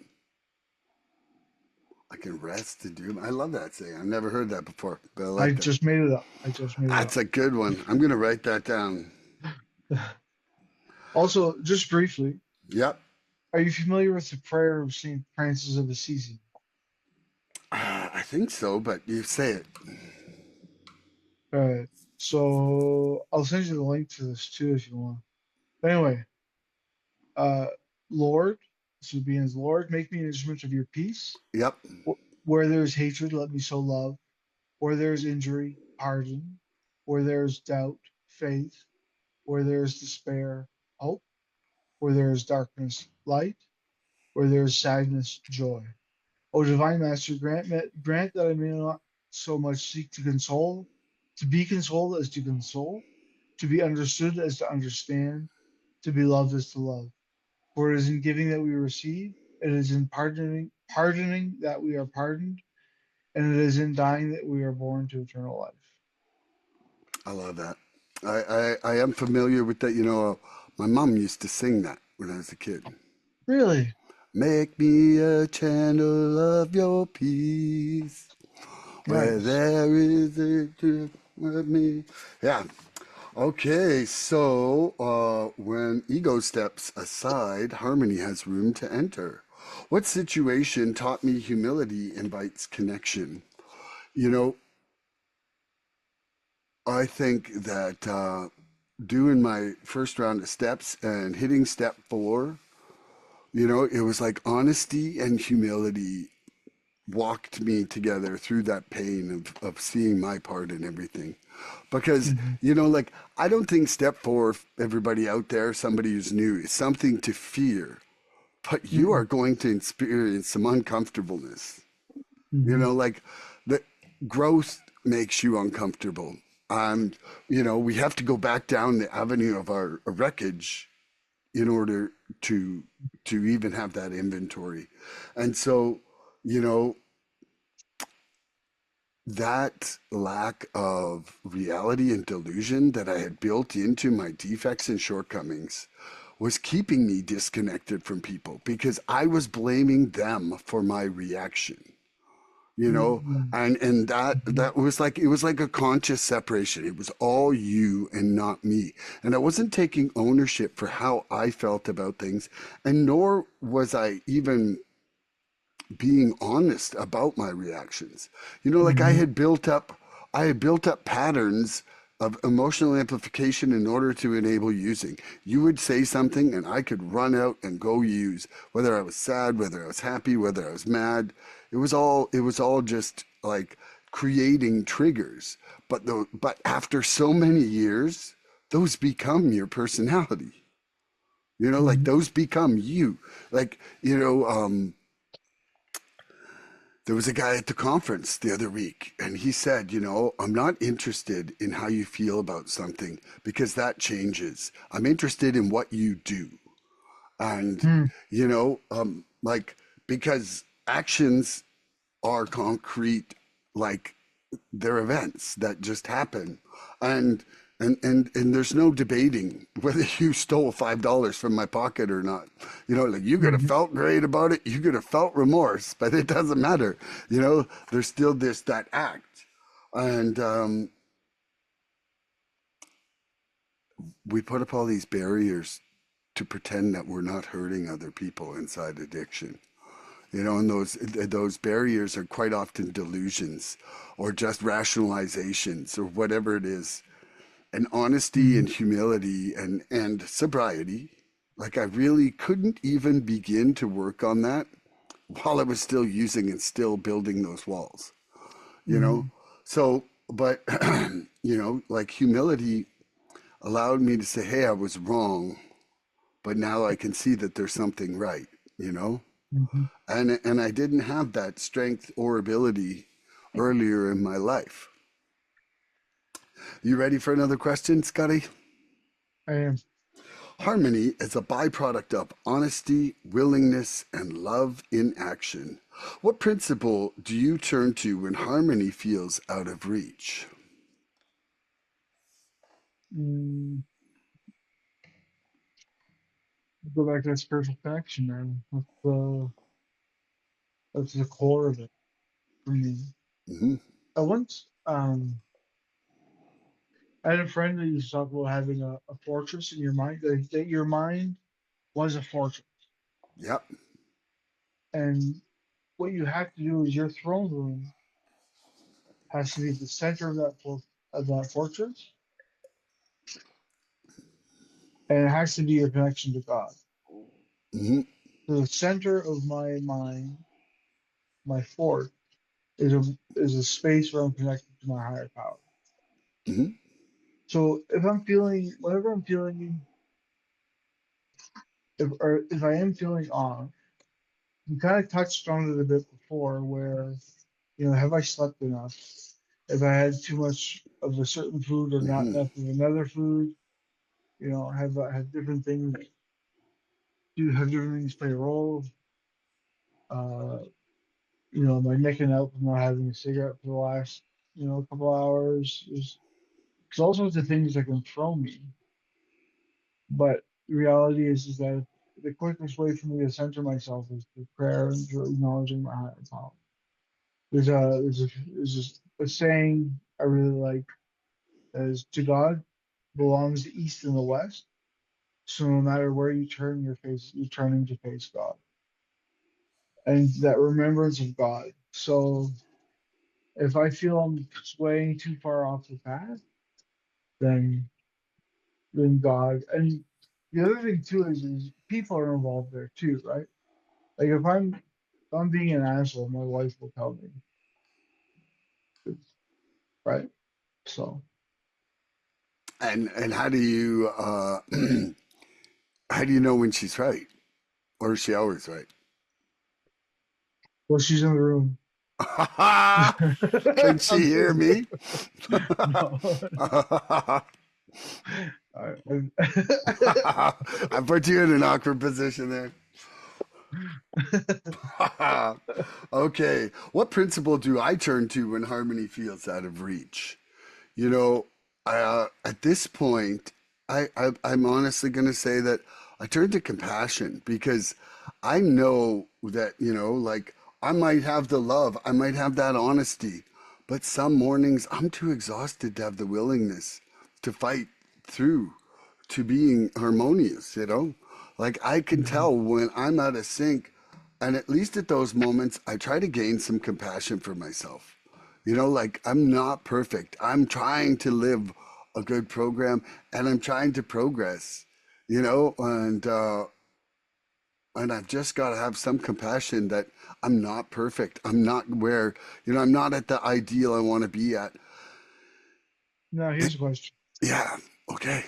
A: I can rest to do. I love that saying. I've never heard that before, but I
B: I
A: like that.
B: just made it up. I just made it
A: That's
B: up.
A: a good one. I'm gonna write that down.
B: Also, just briefly,
A: Yep.
B: are you familiar with the prayer of Saint Francis of Assisi?
A: I think so, but you say it.
B: All right. So I'll send you the link to this too if you want. But anyway, uh, Lord, this would be as Lord, make me an instrument of your peace.
A: Yep.
B: Where there is hatred, let me sow love. Where there is injury, pardon. Where there's doubt, faith. Where there's despair, hope. Where there is darkness, light. Where there is sadness, joy. O divine Master, grant that I may not so much seek to console, to be consoled as to console, to be understood as to understand, to be loved as to love. For it is in giving that we receive, it is in pardoning that we are pardoned, and it is in dying that we are born to eternal life.
A: I love that. I am familiar with that. My mom used to sing that when I was a kid.
B: Really?
A: Make me a channel of your peace, where
B: Nice.
A: there is a truth with me. Yeah. Okay, so when ego steps aside, harmony has room to enter. What situation taught me humility invites connection? You know, I think that doing my first round of steps and hitting step 4, it was like honesty and humility walked me together through that pain of seeing my part in everything. Because,
B: Hmm.
A: like, I don't think step 4, everybody out there, somebody who's new, is something to fear, but you are
B: Hmm.
A: going to experience some uncomfortableness.
B: Hmm.
A: Like the growth makes you uncomfortable. And, we have to go back down the avenue of our wreckage in order to even have that inventory. And so, you know, that lack of reality and delusion that I had built into my defects and shortcomings was keeping me disconnected from people because I was blaming them for my reaction, you know
B: Hmm.
A: and
B: Hmm.
A: that was like, it was like a conscious separation. It was all you and not me, and I wasn't taking ownership for how I felt about things, and nor was I even being honest about my reactions. Like
B: Hmm.
A: I had built up patterns of emotional amplification in order to enable using. You would say something and I could run out and go use, whether I was sad, whether I was happy, whether I was mad. It was all just like creating triggers. But after so many years, those become your personality. Like
B: Hmm.
A: those become you. Like, there was a guy at the conference the other week, and he said, I'm not interested in how you feel about something because that changes. I'm interested in what you do. And, like, because actions are concrete, like they're events that just happen. And and there's no debating whether you stole $5 from my pocket or not. Like, you could have
B: Hmm.
A: felt great about it, you could have felt remorse, but it doesn't matter. There's still that act. And we put up all these barriers to pretend that we're not hurting other people inside addiction. And those barriers are quite often delusions or just rationalizations or whatever it is. And honesty
B: Hmm.
A: and humility and sobriety, like, I really couldn't even begin to work on that while I was still using and still building those walls, you know?
B: Hmm.
A: So, but, like, humility allowed me to say, hey, I was wrong, but now I can see that there's something right, you know?
B: Hmm.
A: And I didn't have that strength or ability earlier in my life. You ready for another question, Scotty?
B: I am.
A: Harmony is a byproduct of honesty, willingness, and love in action. What principle do you turn to when harmony feels out of reach?
B: Mm, go back to that spiritual connection, man. That's the core of it for me.
A: Hmm.
B: I once I had a friend that used to talk about having a fortress in your mind, that your mind was a fortress.
A: Yep.
B: And what you have to do is your throne room has to be the center of that fortress, and it has to be your connection to God.
A: Hmm.
B: So the center of my mind, my fort, is a space where I'm connected to my higher power.
A: Hmm.
B: So if I'm feeling, whenever I'm feeling, if I am feeling off, we kind of touched on it a bit before, where have I slept enough? If I had too much of a certain food or not
A: Hmm.
B: enough of another food, have different things have different things play a role. Uh, my necking out from not having a cigarette for the last, couple hours. There's all sorts of things that can throw me. But the reality is that the quickest way for me to center myself is through prayer and through acknowledging my higher power. There's a saying I really like, as to God belongs the east and the west. So no matter where you turn your face, you're turning to face God. And that remembrance of God. So if I feel I'm swaying too far off the path, then God. And the other thing too is people are involved there too, right? Like if I'm being an asshole, my wife will tell me, right? So
A: And how do you how do you know when she's right, or is she always right?
B: well, she's in the room.
A: Can she
B: I'm
A: hear
B: kidding.
A: me?
B: No.
A: I put you in an awkward position there. Okay, what principle do I turn to when harmony feels out of reach? You know, at this point, I'm honestly going to say that I turn to compassion because I know that, like I might have the love, I might have that honesty, but some mornings I'm too exhausted to have the willingness to fight through to being harmonious, Like I can tell when I'm out of sync, and at least at those moments, I try to gain some compassion for myself. Like I'm not perfect. I'm trying to live a good program and I'm trying to progress, and I've just got to have some compassion that I'm not perfect. I'm not where, I'm not at the ideal I want to be at.
B: Now
A: And
B: here's a question.
A: yeah, okay,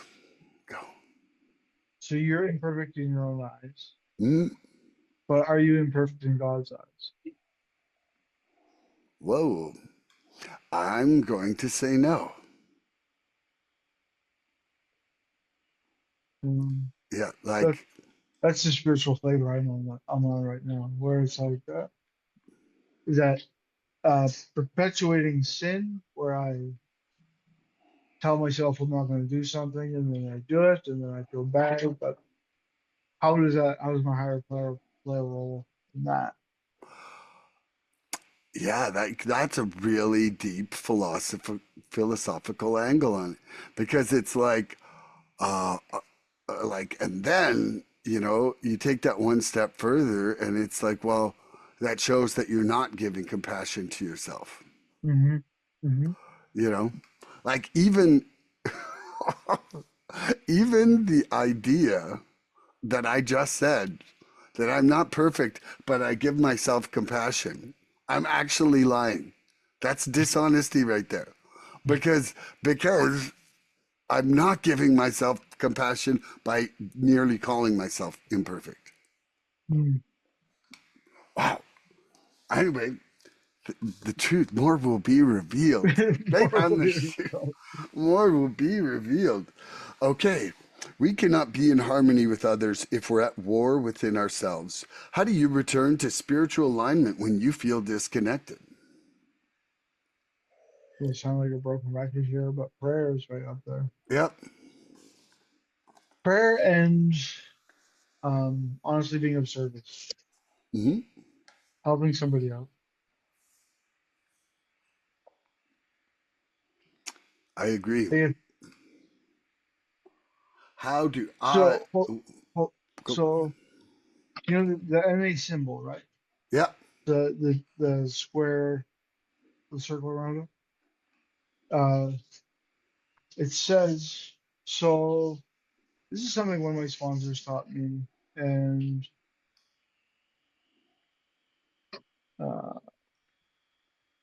A: go.
B: So you're imperfect in your own eyes,
A: Mm,
B: but are you imperfect in God's eyes?
A: whoa, I'm going to say no.
B: Um,
A: Yeah,
B: that
A: like,
B: that's the spiritual flavor I'm on right now, where it's like is that perpetuating sin, where I tell myself I'm not going to do something and then I do it and then I feel bad. But how does my higher power play a role in that?
A: yeah, that's a really deep philosophical angle on it because it's and then you take that one step further and it's like, well, that shows that you're not giving compassion to yourself,
B: Hmm. Hmm.
A: you know like even even the idea that I just said, that I'm not perfect but I give myself compassion, I'm actually lying. That's dishonesty right there, because I'm not giving myself compassion by nearly calling myself imperfect.
B: Mm.
A: Wow. Anyway, the truth, more will be revealed. Right
B: More
A: on the
B: will
A: shoot.
B: go.
A: More will be revealed. Okay. We cannot be in harmony with others if we're at war within ourselves. How do you return to spiritual alignment when you feel disconnected?
B: It'll sound like a broken record here, but prayer is right up there.
A: Yep.
B: Prayer and honestly being of service,
A: Hmm.
B: helping somebody out.
A: I agree.
B: If,
A: How do I
B: so, well, well,
A: go?
B: so the NA symbol, right?
A: Yep.
B: The square, the circle around it. It says so. This is something one of my sponsors taught me, and uh,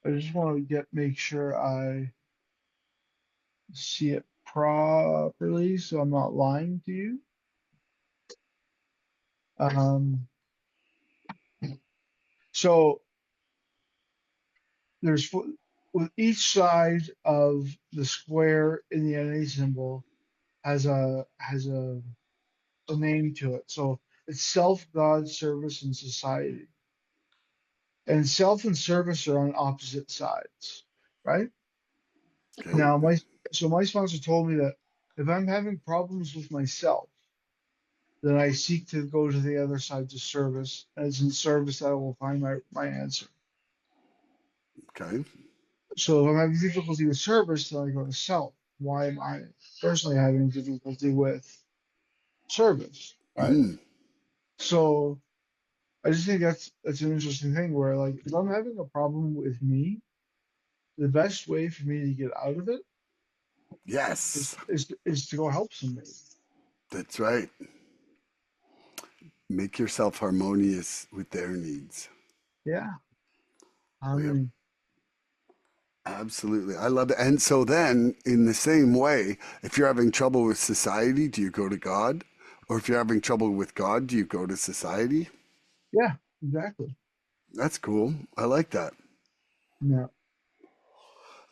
B: I just want to make sure I see it properly, so I'm not lying to you. Um, so there's with each side of the square in the NA symbol has a name to it. So it's self, God, service, and society. And self and service are on opposite sides, right?
A: Okay.
B: Now my sponsor told me that if I'm having problems with myself, then I seek to go to the other side to service. As in service, I will find my answer.
A: Okay.
B: So if I'm having difficulty with service, then I go to self. Why am I personally having difficulty with service? Right.
A: Mm.
B: So I just think that's an interesting thing where like if I'm having a problem with me, the best way for me to get out of it
A: Yes,
B: is to go help somebody.
A: that's right. Make yourself harmonious with their needs.
B: Yeah.
A: Yep,
B: Harmony.
A: absolutely. I love it. And so then, in the same way, if you're having trouble with society, do you go to God? Or if you're having trouble with God, do you go to society?
B: Yeah, exactly.
A: That's cool. I like that.
B: Yeah.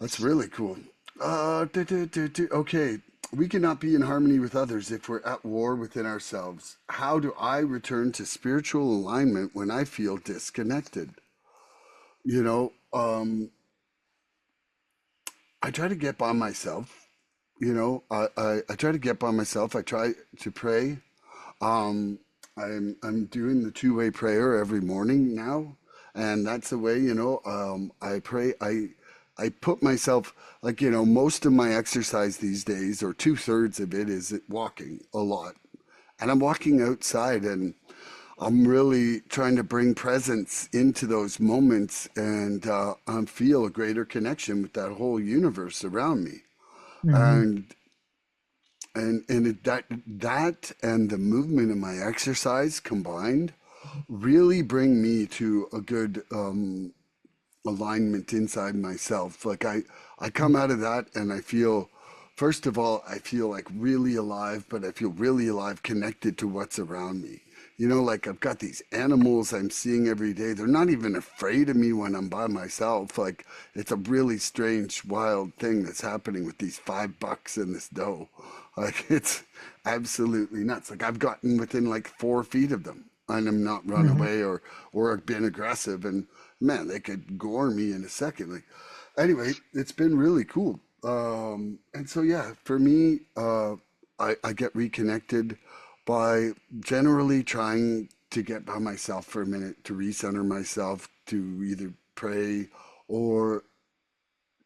A: That's really cool. Okay. We cannot be in harmony with others if we're at war within ourselves. How do I return to spiritual alignment when I feel disconnected? You know, I try to get by myself. I try to get by myself. I try to pray. Um, I'm doing the two-way prayer every morning now, and that's the way, I pray. I put myself, like, most of my exercise these days, or two-thirds of it, is walking a lot, and I'm walking outside, and I'm really trying to bring presence into those moments, and feel a greater connection with that whole universe around me.
B: Hmm.
A: And that and the movement of my exercise combined really bring me to a good alignment inside myself. Like I come out of that and I feel, first of all, I feel like really alive, but I feel really alive connected to what's around me. Like I've got these animals I'm seeing every day. They're not even afraid of me when I'm by myself. Like it's a really strange, wild thing that's happening with these $5 in this dough. Like it's absolutely nuts. Like I've gotten within like 4 feet of them and I'm not run
B: Hmm.
A: away or been aggressive. And man, they could gore me in a second. Like, anyway, it's been really cool. And so yeah, for me, I get reconnected by generally trying to get by myself for a minute to recenter myself, to either pray or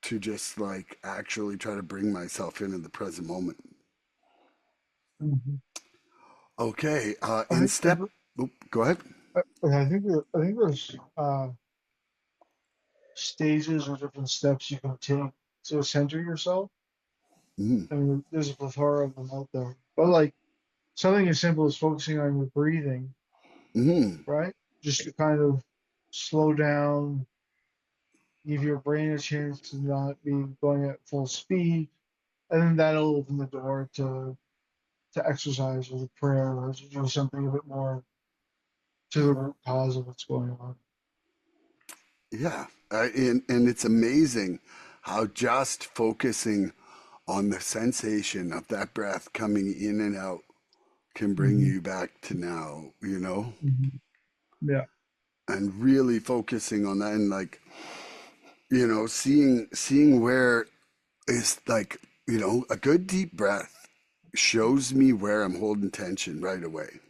A: to just like actually try to bring myself into the present moment.
B: Hmm.
A: Okay,
B: I
A: in
B: think
A: step, oop, go ahead.
B: I think there's stages or different steps you can take to center yourself.
A: Mm,
B: I mean, there's a plethora of them out there. But like something as simple as focusing on your breathing,
A: mm,
B: right? Just to kind of slow down, give your brain a chance to not be going at full speed, and then that'll open the door to exercise or to prayer or to do something a bit more to the root cause of what's going on.
A: yeah, and it's amazing how just focusing on the sensation of that breath coming in and out can bring
B: Hmm.
A: you back to now,
B: Hmm. Yeah.
A: and really focusing on that and like, seeing where is like, a good deep breath shows me where I'm holding tension right away.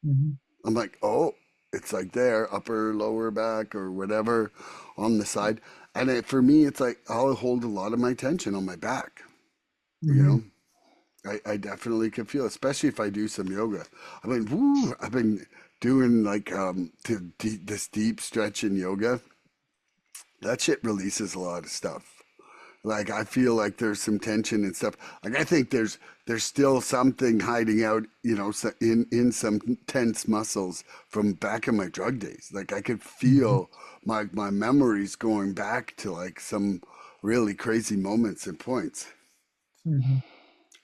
B: Hmm.
A: I'm like, oh, it's like there, upper, lower back, or whatever on the side. And for me, it's like I'll hold a lot of my tension on my back. You
B: Hmm.
A: know, I definitely can feel, especially if I do some yoga. I mean, woo, I've been doing like this deep stretch in yoga. That shit releases a lot of stuff. Like I feel like there's some tension and stuff. Like I think there's still something hiding out, in some tense muscles from back in my drug days. Like I could
B: Hmm.
A: feel my memories going back to like some really crazy moments and points.
B: Hmm.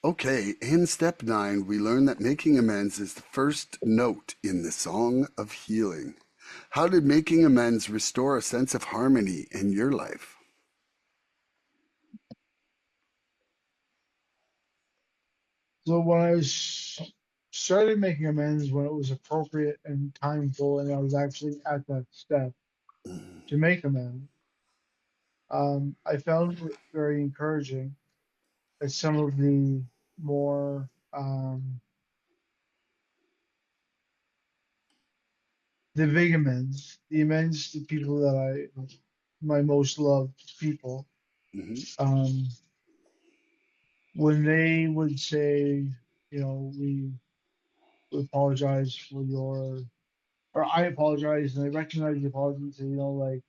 A: Okay, in step 9, we learn that making amends is the first note in the Song of Healing. How did making amends restore a sense of harmony in your life?
B: So when started making amends when it was appropriate and timeful, and I was actually at that step to make amends, I found it very encouraging that some of the more the big amends, the amends to people that my most loved people,
A: Hmm.
B: um, when they would say, we apologize for your, or I apologize, and they recognize the apology and say, like,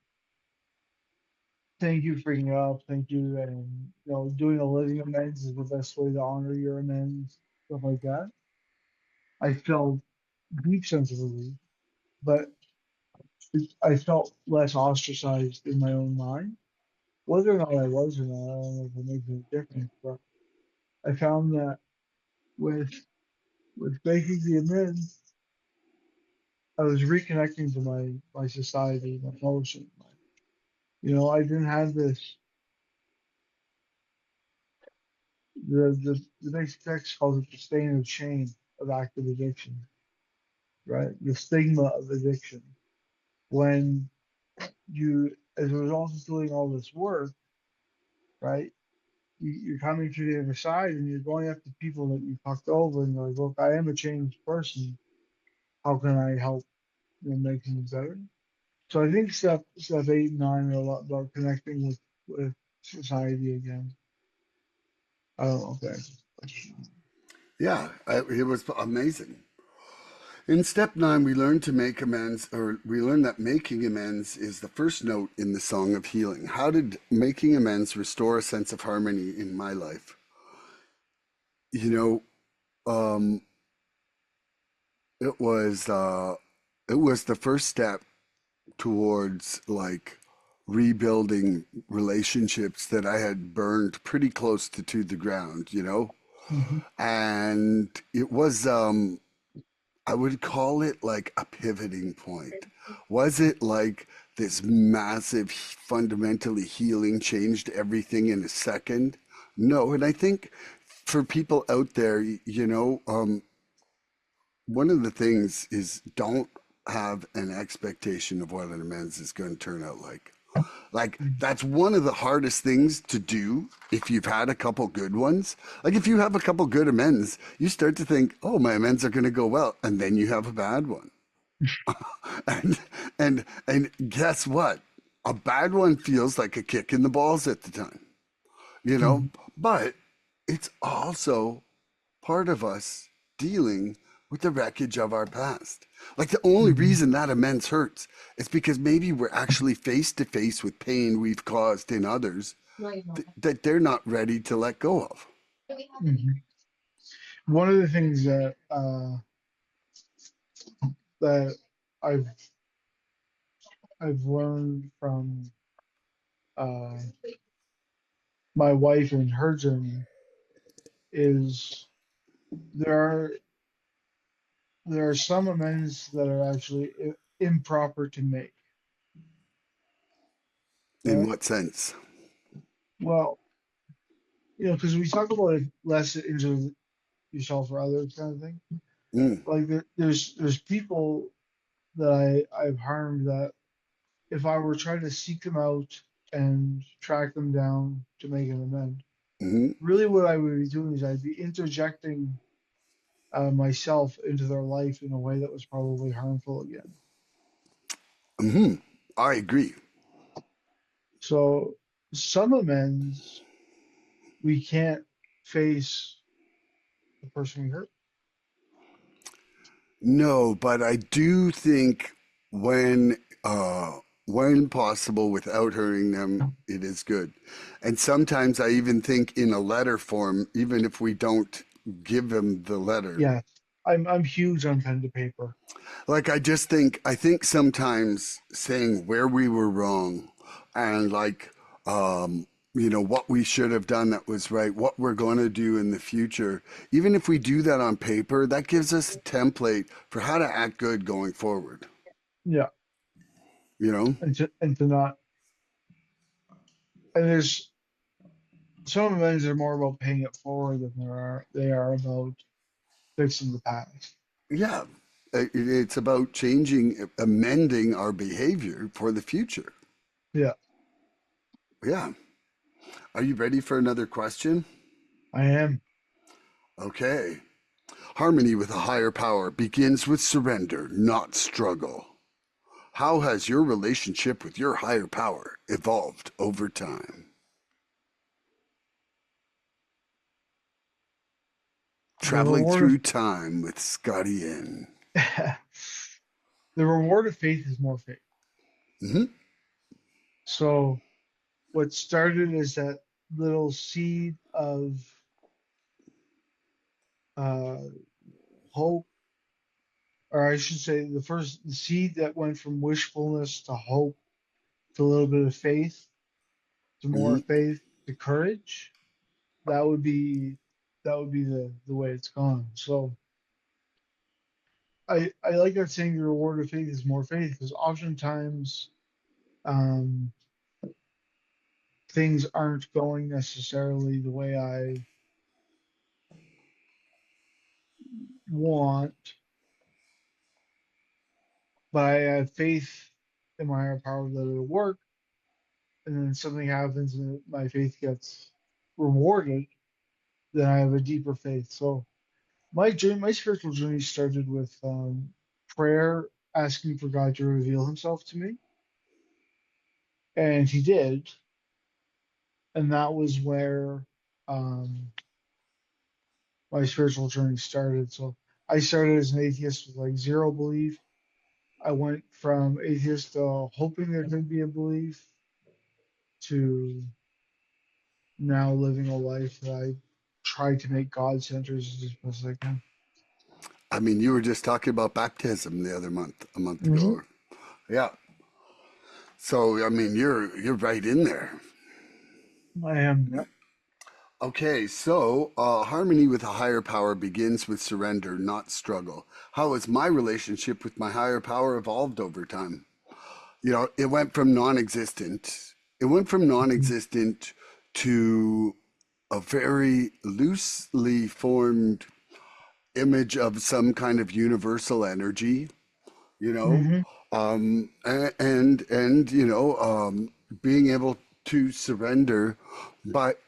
B: thank you for bringing it up, thank you, and doing a living amends is the best way to honor your amends, stuff like that. I felt deep sense of relief, but I felt less ostracized in my own mind. Whether or not I was or not, I don't know if it makes any difference, but I found that with making the amends, I was reconnecting to my society, my fellowship. I didn't have this. The basic text calls it the stain of shame of active addiction, right? The stigma of addiction. When as a result of doing all this work, right, you're coming to the other side and you're going after people that you fucked over, and you're like, look, I am a changed person. How can I help make things better? So I think step 8 and 9 are a lot about connecting with society again. I don't know if that's
A: Yeah, it was amazing. In step 9, we learn to make amends, or we learn that making amends is the first note in the Song of Healing. How did making amends restore a sense of harmony in my life? You um, it was uh, it was the first step towards like rebuilding relationships that I had burned pretty close to the ground.
B: hmm
A: And it was I would call it like a pivoting point. Was it like this massive, fundamentally healing changed everything in a second? No. And I think for people out there, one of the things is don't have an expectation of what an amends is going to turn out like. Like, that's one of the hardest things to do if you've had a couple good ones. Like, if you have a couple good amends, you start to think, oh, my amends are going to go well. And then you have a bad one. And, and guess what? A bad one feels like a kick in the balls at the time, you know?
B: hmm
A: But it's also part of us dealing with the wreckage of our past. Like, the only
B: hmm
A: reason that amends hurts is because maybe we're actually face to face with pain we've caused in others that they're not ready to let go of.
B: hmm One of the things that I've I've learned from uh, my wife and her journey is there are there are some amends that are actually improper to make.
A: In
B: Right?
A: what sense?
B: Well, because we talk about it less into yourself or others kind of thing.
A: Mm,
B: Like there's people that I've harmed that if I were trying to seek them out and track them down to make an amend,
A: hmm
B: really what I would be doing is I'd be interjecting myself into their life in a way that was probably harmful again.
A: hmm I agree.
B: So some amends we can't face the person we hurt.
A: No, but I do think when when possible without hurting them, it is good. And sometimes I even think in a letter form, even if we don't give them the letter.
B: Yeah, I'm huge on pen to paper.
A: Like, I think sometimes saying where we were wrong and like what we should have done that was right, what we're going to do in the future. Even if we do that on paper, that gives us a template for how to act good going forward,
B: Yeah,
A: you know?
B: and to not, and there's some events are more about paying it forward than they are about fixing the past.
A: Yeah. It's about changing, amending our behavior for the future.
B: Yeah,
A: Yeah. Are you ready for another question?
B: I am.
A: Okay. Harmony with a higher power begins with surrender, not struggle. How has your relationship with your higher power evolved over time?
B: The
A: Traveling
B: reward
A: through time with Scotty N.
B: of the reward of faith is more faith.
A: Hmm.
B: So what started as that little seed of uh, hope, or I should say, the seed that went from wishfulness to hope to a little bit of faith to more
A: Hmm.
B: faith to courage. That would be the way it's gone. So I like that saying the reward of faith is more faith because oftentimes um, things aren't going necessarily the way I want, but I have faith in my higher power that it'll work. And then something happens and my faith gets rewarded, then I have a deeper faith. So my spiritual journey started with prayer, asking for God to reveal Himself to me, and He did, and that was where um, my spiritual journey started. So I started as an atheist with like zero belief. I went from atheist to hoping there could be a belief to now living a life that I try to make God centered as best as I can.
A: I mean, you were just talking about baptism the other month, a month
B: Hmm.
A: ago. Yeah. So I mean, you're right in there.
B: I am. Yeah.
A: Okay, so harmony with a higher power begins with surrender, not struggle. How has my relationship with my higher power evolved over time? It went from non-existent. It went from
B: Mhm.
A: non-existent to a very loosely formed image of some kind of universal energy, you know,
B: Mhm.
A: and being able to surrender. But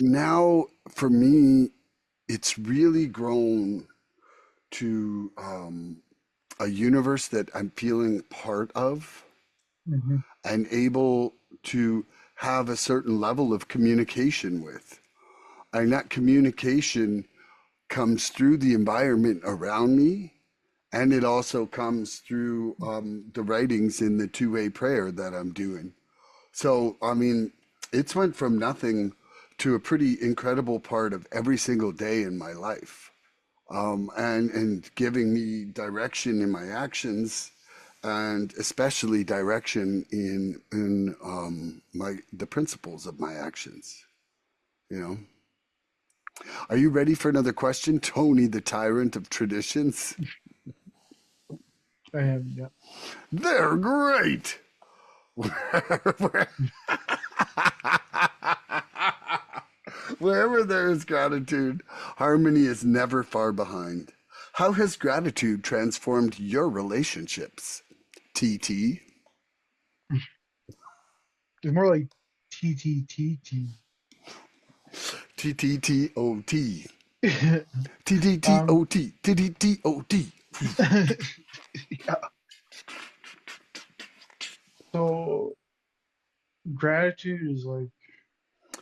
A: now, for me, it's really grown to a universe that I'm feeling part of
B: Mhm.
A: and able to have a certain level of communication with. And that communication comes through the environment around me, and it also comes through the writings in the two-way prayer that I'm doing. So, I mean, it's went from nothing to a pretty incredible part of every single day in my life, and giving me direction in my actions, and especially direction in my the principles of my actions. You know, are you ready for another question, Tony, the tyrant of traditions?
B: I am. Yeah.
A: They're great. Wherever there is gratitude, harmony is never far behind. How has gratitude transformed your relationships? TT.
B: It's more like TTTT.
A: TTTOT.
B: um.
A: TTTOT. TTTOT.
B: Yeah. So gratitude is like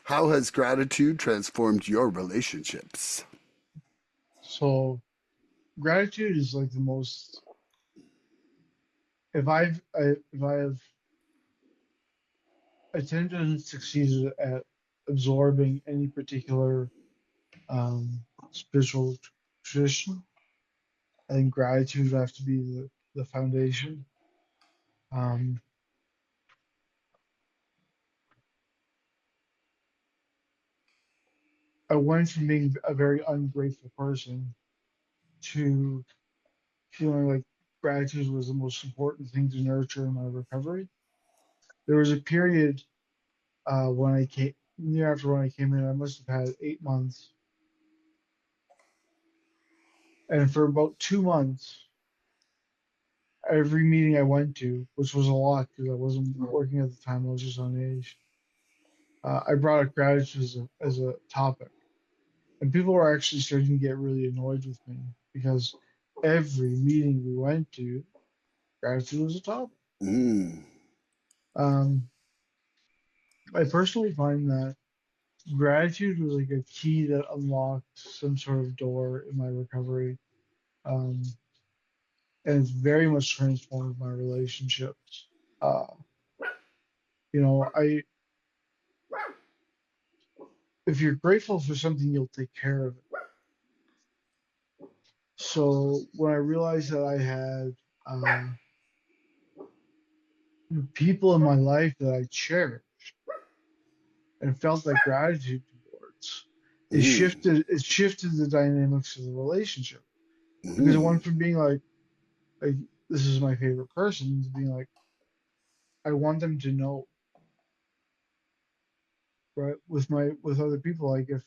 A: How has gratitude transformed your relationships?
B: so gratitude is like the most if I have I tend to succeed at absorbing any particular spiritual tradition. I think gratitude would have to be the foundation. Um, I went from being a very ungrateful person to feeling like gratitude was the most important thing to nurture in my recovery. There was a period when I came near after when I came in, I must have had 8 months, and for about 2 months, every meeting I went to, which was a lot because I wasn't working at the time, I was just on age. I brought up gratitude as a topic, and people were actually starting to get really annoyed with me because every meeting we went to, gratitude was a topic.
A: Mm.
B: Um, I personally find that gratitude was like a key that unlocked some sort of door in my recovery, um, and it's very much transformed my relationships. Uh, I if you're grateful for something, you'll take care of it. So when I realized that I had uh, people in my life that I cherished and felt that gratitude towards,
A: Mm.
B: it shifted the dynamics of the relationship because it
A: Mm.
B: went from being like this is my favorite person to being like I want them to know, right, with other people, like if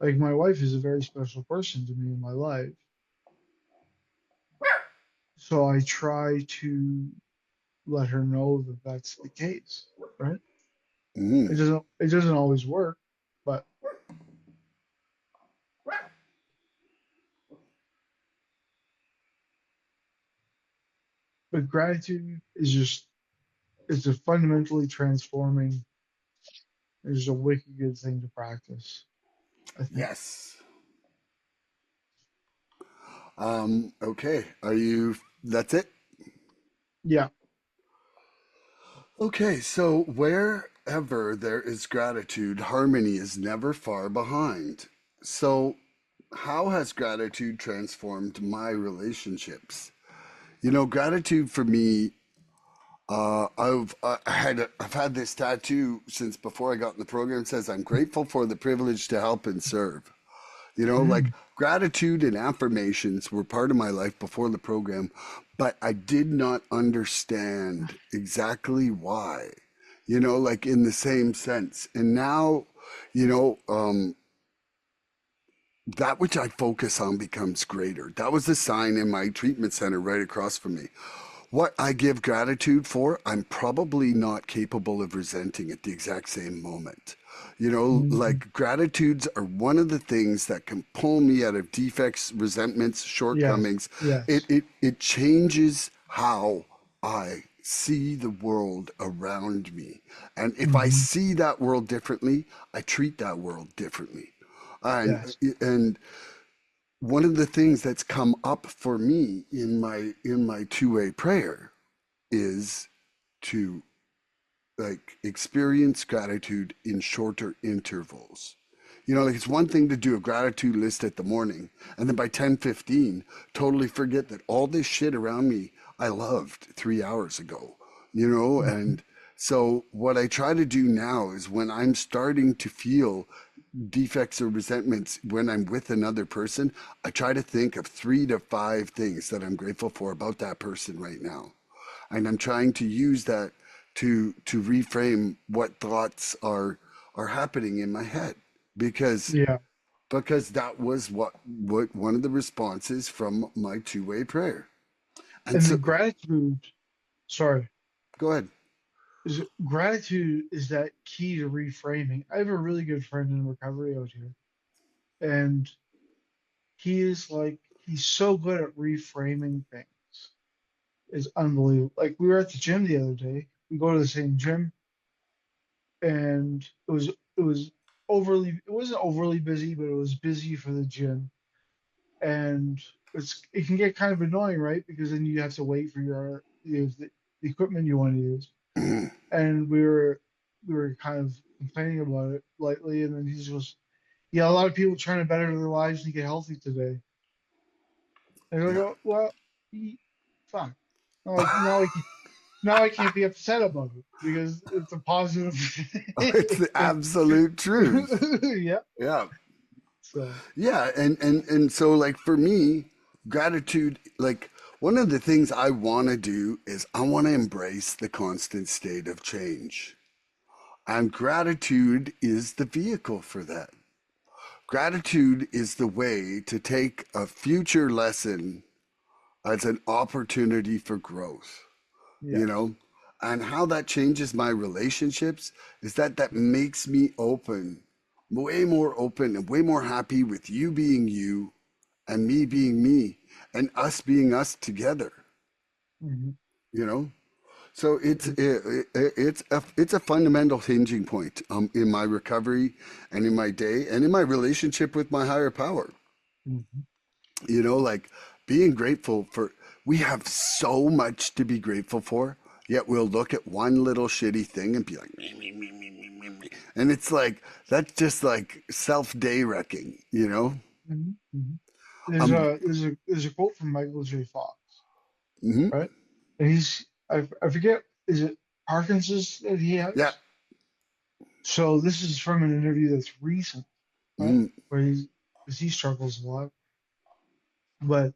B: like my wife is a very special person to me in my life, so I try to let her know that that's the case, right?
A: Mm.
B: It doesn't always work, but gratitude is just it's a fundamentally transforming. It's a wicked good thing to practice, I think.
A: Yes. Okay. That's it?
B: Yeah.
A: Okay. So, wherever there is gratitude, harmony is never far behind. So, how has gratitude transformed my relationships? Gratitude for me, I've had this tattoo since before I got in the program. It says, I'm grateful for the privilege to help and serve. Like
B: Mm,
A: gratitude and affirmations were part of my life before the program, but I did not understand exactly why, like in the same sense. And now, you know, um, that which I focus on becomes greater. That was the sign in my treatment center right across from me. What I give gratitude for, I'm probably not capable of resenting at the exact same moment.
B: mm,
A: Like gratitudes are one of the things that can pull me out of defects, resentments,
B: yes.
A: shortcomings. It
B: Yes.
A: it it changes how I see the world around me. And if I
B: Hmm.
A: see that world differently, I treat that world differently. And
B: Yes.
A: and one of the things that's come up for me in my two-way prayer is to like experience gratitude in shorter intervals. Like it's one thing to do a gratitude list at the morning and then by 10:15 totally forget that all this shit around me I loved 3 hours ago.
B: Mhm.
A: And so what I try to do now is when I'm starting to feel defects or resentments when I'm with another person, I try to think of 3 to 5 things that I'm grateful for about that person right now. And I'm trying to use that to reframe what thoughts are happening in my head because
B: Yeah.
A: that was what one of the responses from my two-way prayer. And
B: And the
A: so
B: gratitude, sorry,
A: go ahead.
B: is gratitude is that key to reframing. I have a really good friend in recovery out here, and he's so good at reframing things. It's unbelievable. Like we were at the gym the other day. We go to the same gym, and it was it wasn't overly busy, but it was busy for the gym. And it can get kind of annoying, right? Because then you have to wait for the equipment you want to use. And we were kind of complaining about it lightly, and then he just goes, "Yeah, a lot of people trying to better their lives and get healthy today." And I
A: Yeah.
B: go, "Well, fuck." I'm like, now I can't be upset about it because it's a positive
A: It's the
B: thing.
A: absolute truth.
B: Yeah.
A: Yeah.
B: So
A: Yeah, and so like for me, gratitude, like one of the things I want to do is I want to embrace the constant state of change. And gratitude is the vehicle for that. Gratitude is the way to take a future lesson as an opportunity for growth,
B: yeah.
A: you know? And how that changes my relationships is that makes me open, way more open and way more happy with you being you and me being me and us being us together,
B: Hmm.
A: you know? So it's a fundamental hinging point in my recovery and in my day and in my relationship with my higher power.
B: Hmm.
A: You know, like being grateful for, we have so much to be grateful for, yet we'll look at one little shitty thing and be like, me. And it's like, that's just like self day wrecking, you know?
B: Hmm. Hmm.
A: Um,
B: There's a quote from Michael J. Fox,
A: mhm.
B: right? And I forget, is it Parkinson's that he
A: Yeah.
B: has? So this is from an interview that's recent, right?
A: Mm,
B: Where he's because he struggles a lot, but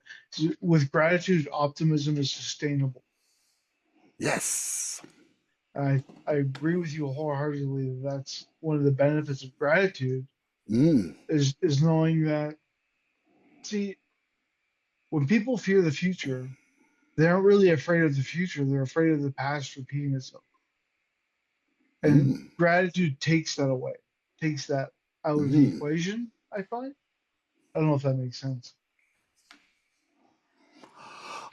B: with gratitude, optimism is sustainable.
A: yes.
B: I agree with you wholeheartedly that that's one of the benefits of gratitude
A: Mm,
B: is knowing that, see, when people fear the future, they aren't really afraid of the future, they're afraid of the past repeating itself. And
A: mm,
B: gratitude takes that away, takes that out of the
A: mm.
B: equation, I find. I don't know if that makes sense.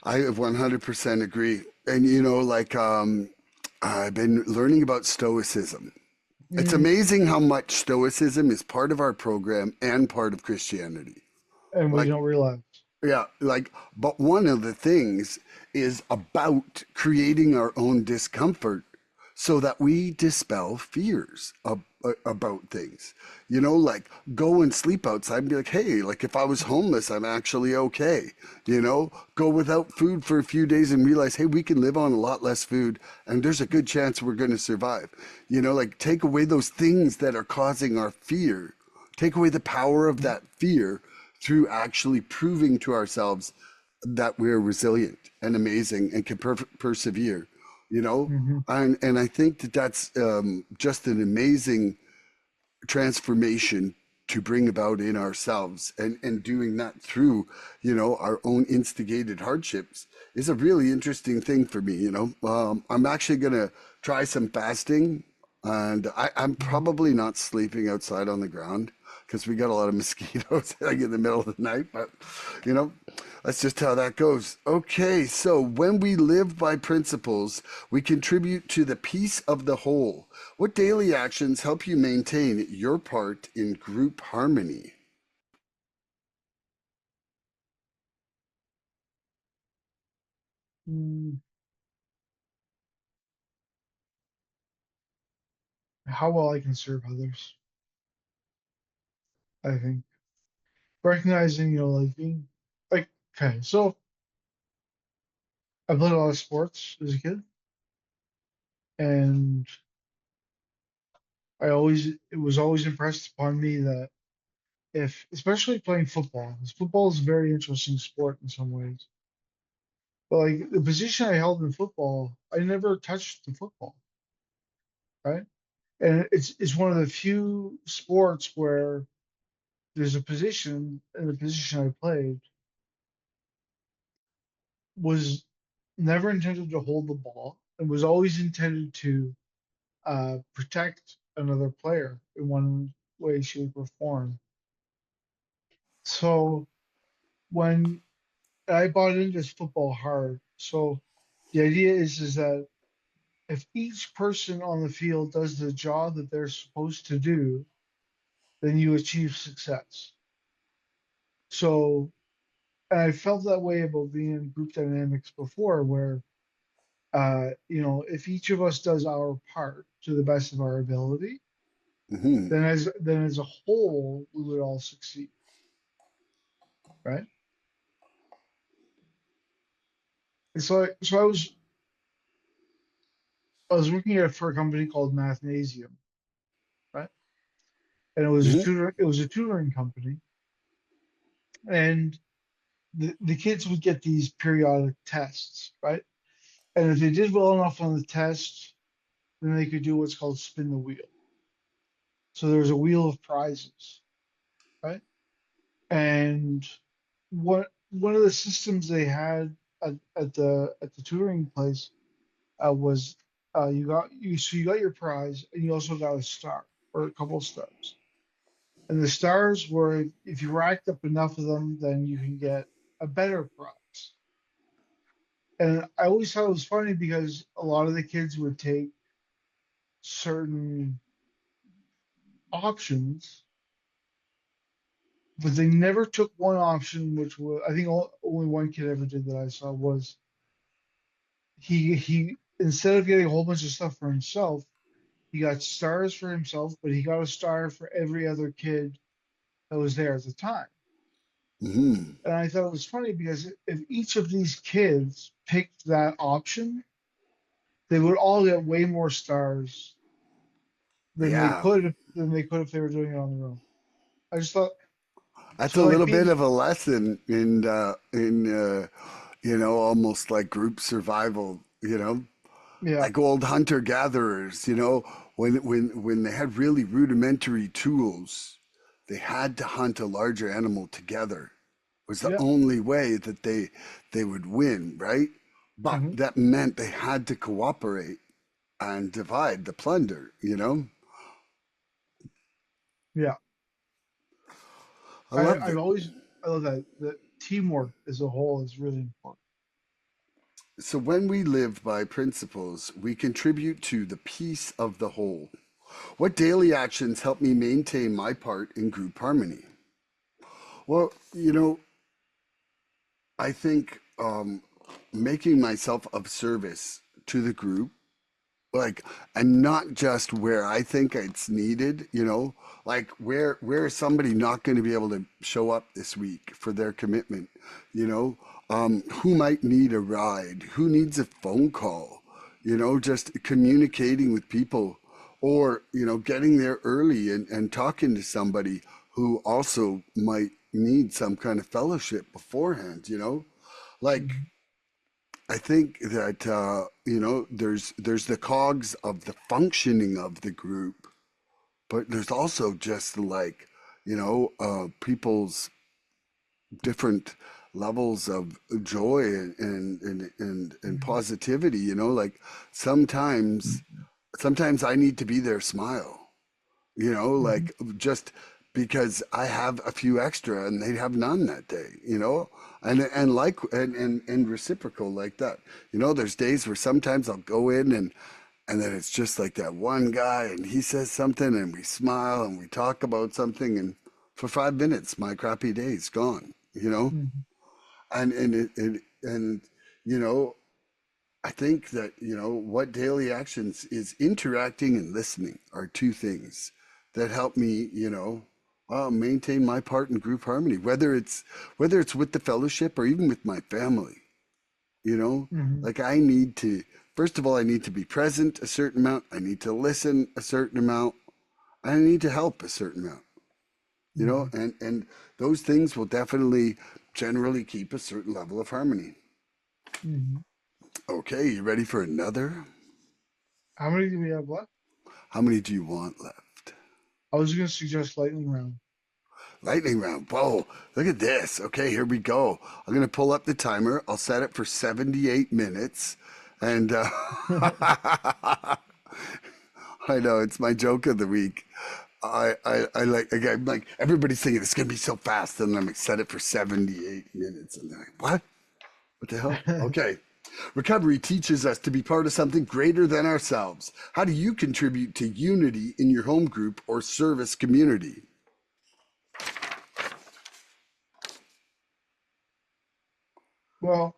A: I 100% agree. And you know, like I've been learning about Stoicism. It's
B: Mm,
A: amazing how much Stoicism is part of our program and part of Christianity.
B: and we
A: Like,
B: don't realize.
A: yeah, like, but one of the things is about creating our own discomfort so that we dispel fears about things. You know, like go and sleep outside and be like, hey, like if I was homeless, I'm actually okay. You know, go without food for a few days and realize, hey, we can live on a lot less food and there's a good chance we're going to survive. You know, like take away those things that are causing our fear, take away the power of that fear through actually proving to ourselves that we're resilient and amazing and can persevere, you know?
B: Mm-hmm.
A: And I think that that's just an amazing transformation to bring about in ourselves, and doing that through, you know, our own instigated hardships is a really interesting thing for me, you know. I'm actually going to try some fasting, and I'm probably not sleeping outside on the ground because we got a lot of mosquitoes like in the middle of the night, but you know, that's just how that goes. Okay, so when we live by principles, we contribute to the peace of the whole. What daily actions help you maintain your part in group harmony?
B: Mm, how well I can serve others, I think. Recognizing, like being like, okay, so I played a lot of sports as a kid, and it was always impressed upon me that if, especially playing football, because football is a very interesting sport in some ways. But like the position I held in football, I never touched the football, right? And it's one of the few sports where there's a position, and the position I played was never intended to hold the ball and was always intended to protect another player in one way, shape, or form. So when I bought into this football hard, so the idea is that if each person on the field does the job that they're supposed to do, then you achieve success. So, and I felt that way about being in group dynamics before, where if each of us does our part to the best of our ability,
A: Hmm.
B: then as a whole, we would all succeed, right? And so I was I was working for a company called Mathnasium, right? And
A: Hmm.
B: it was a tutoring company, and the kids would get these periodic tests, right? And if they did well enough on the test, then they could do what's called spin the wheel. So there's a wheel of prizes, right? And one of the systems they had at the tutoring place was you got your prize and you also got a star or a couple of stars. And the stars were if you racked up enough of them, then you can get a better prize. And I always thought it was funny because a lot of the kids would take certain options, but they never took one option, which was I think only one kid ever did that I saw was he instead of getting a whole bunch of stuff for himself, he got stars for himself, but he got a star for every other kid that was there at the time.
A: Hmm.
B: And I thought it was funny because if each of these kids picked that option, they would all get way more stars
A: Yeah,
B: than they could if they were doing it on their own. I just thought
A: that's
B: so
A: a
B: like
A: little bit
B: being
A: of a lesson in almost like group survival.
B: yeah,
A: Like old hunter gatherers. When they had really rudimentary tools, they had to hunt a larger animal together. It was the
B: yeah,
A: only way that they would win, right? But
B: mhm,
A: that meant they had to cooperate and divide the plunder.
B: yeah.
A: I loved
B: I've
A: it.
B: always I love that teamwork as a whole is really important.
A: So when we live by principles, we contribute to the peace of the whole. What daily actions help me maintain my part in group harmony? Well, I think making myself of service to the group, like, and not just where I think it's needed. Like where is somebody not going to be able to show up this week for their commitment, you know? Who might need a ride? Who needs a phone call? Just communicating with people, or getting there early and talking to somebody who also might need some kind of fellowship beforehand. Like,
B: Mhm.
A: I think that there's the cogs of the functioning of the group, but there's also just like people's different levels of joy and positivity. Like sometimes sometimes I need to be their smile.
B: Mhm.
A: Like just because I have a few extra and they have none that day. And reciprocal like that. There's days where sometimes I'll go in and then it's just like that one guy and he says something and we smile and we talk about something and for 5 minutes my crappy day's gone.
B: Mhm.
A: And you know I think that, what daily actions is interacting and listening are two things that help me, maintain my part in group harmony, whether it's with the fellowship or even with my family, you know,
B: Mhm.
A: like I need to, first of all, I need to be present a certain amount. I need to listen a certain amount. I need to help a certain amount,
B: Mhm.
A: and those things will definitely generally keep a certain level of harmony.
B: Mhm.
A: Okay, you ready for another?
B: How many do we have left?
A: How many do you want left?
B: I was going to suggest lightning round.
A: Lightning round. Whoa, look at this. Okay, here we go. I'm going to pull up the timer. I'll set it for 78 minutes. And I know it's my joke of the week. I like, again, I'm like, everybody's thinking it's going to be so fast. And I'm like, set it for 78 minutes. And they're like, what? What the hell? Okay. Recovery teaches us to be part of something greater than ourselves. How do you contribute to unity in your home group or service community?
B: Well,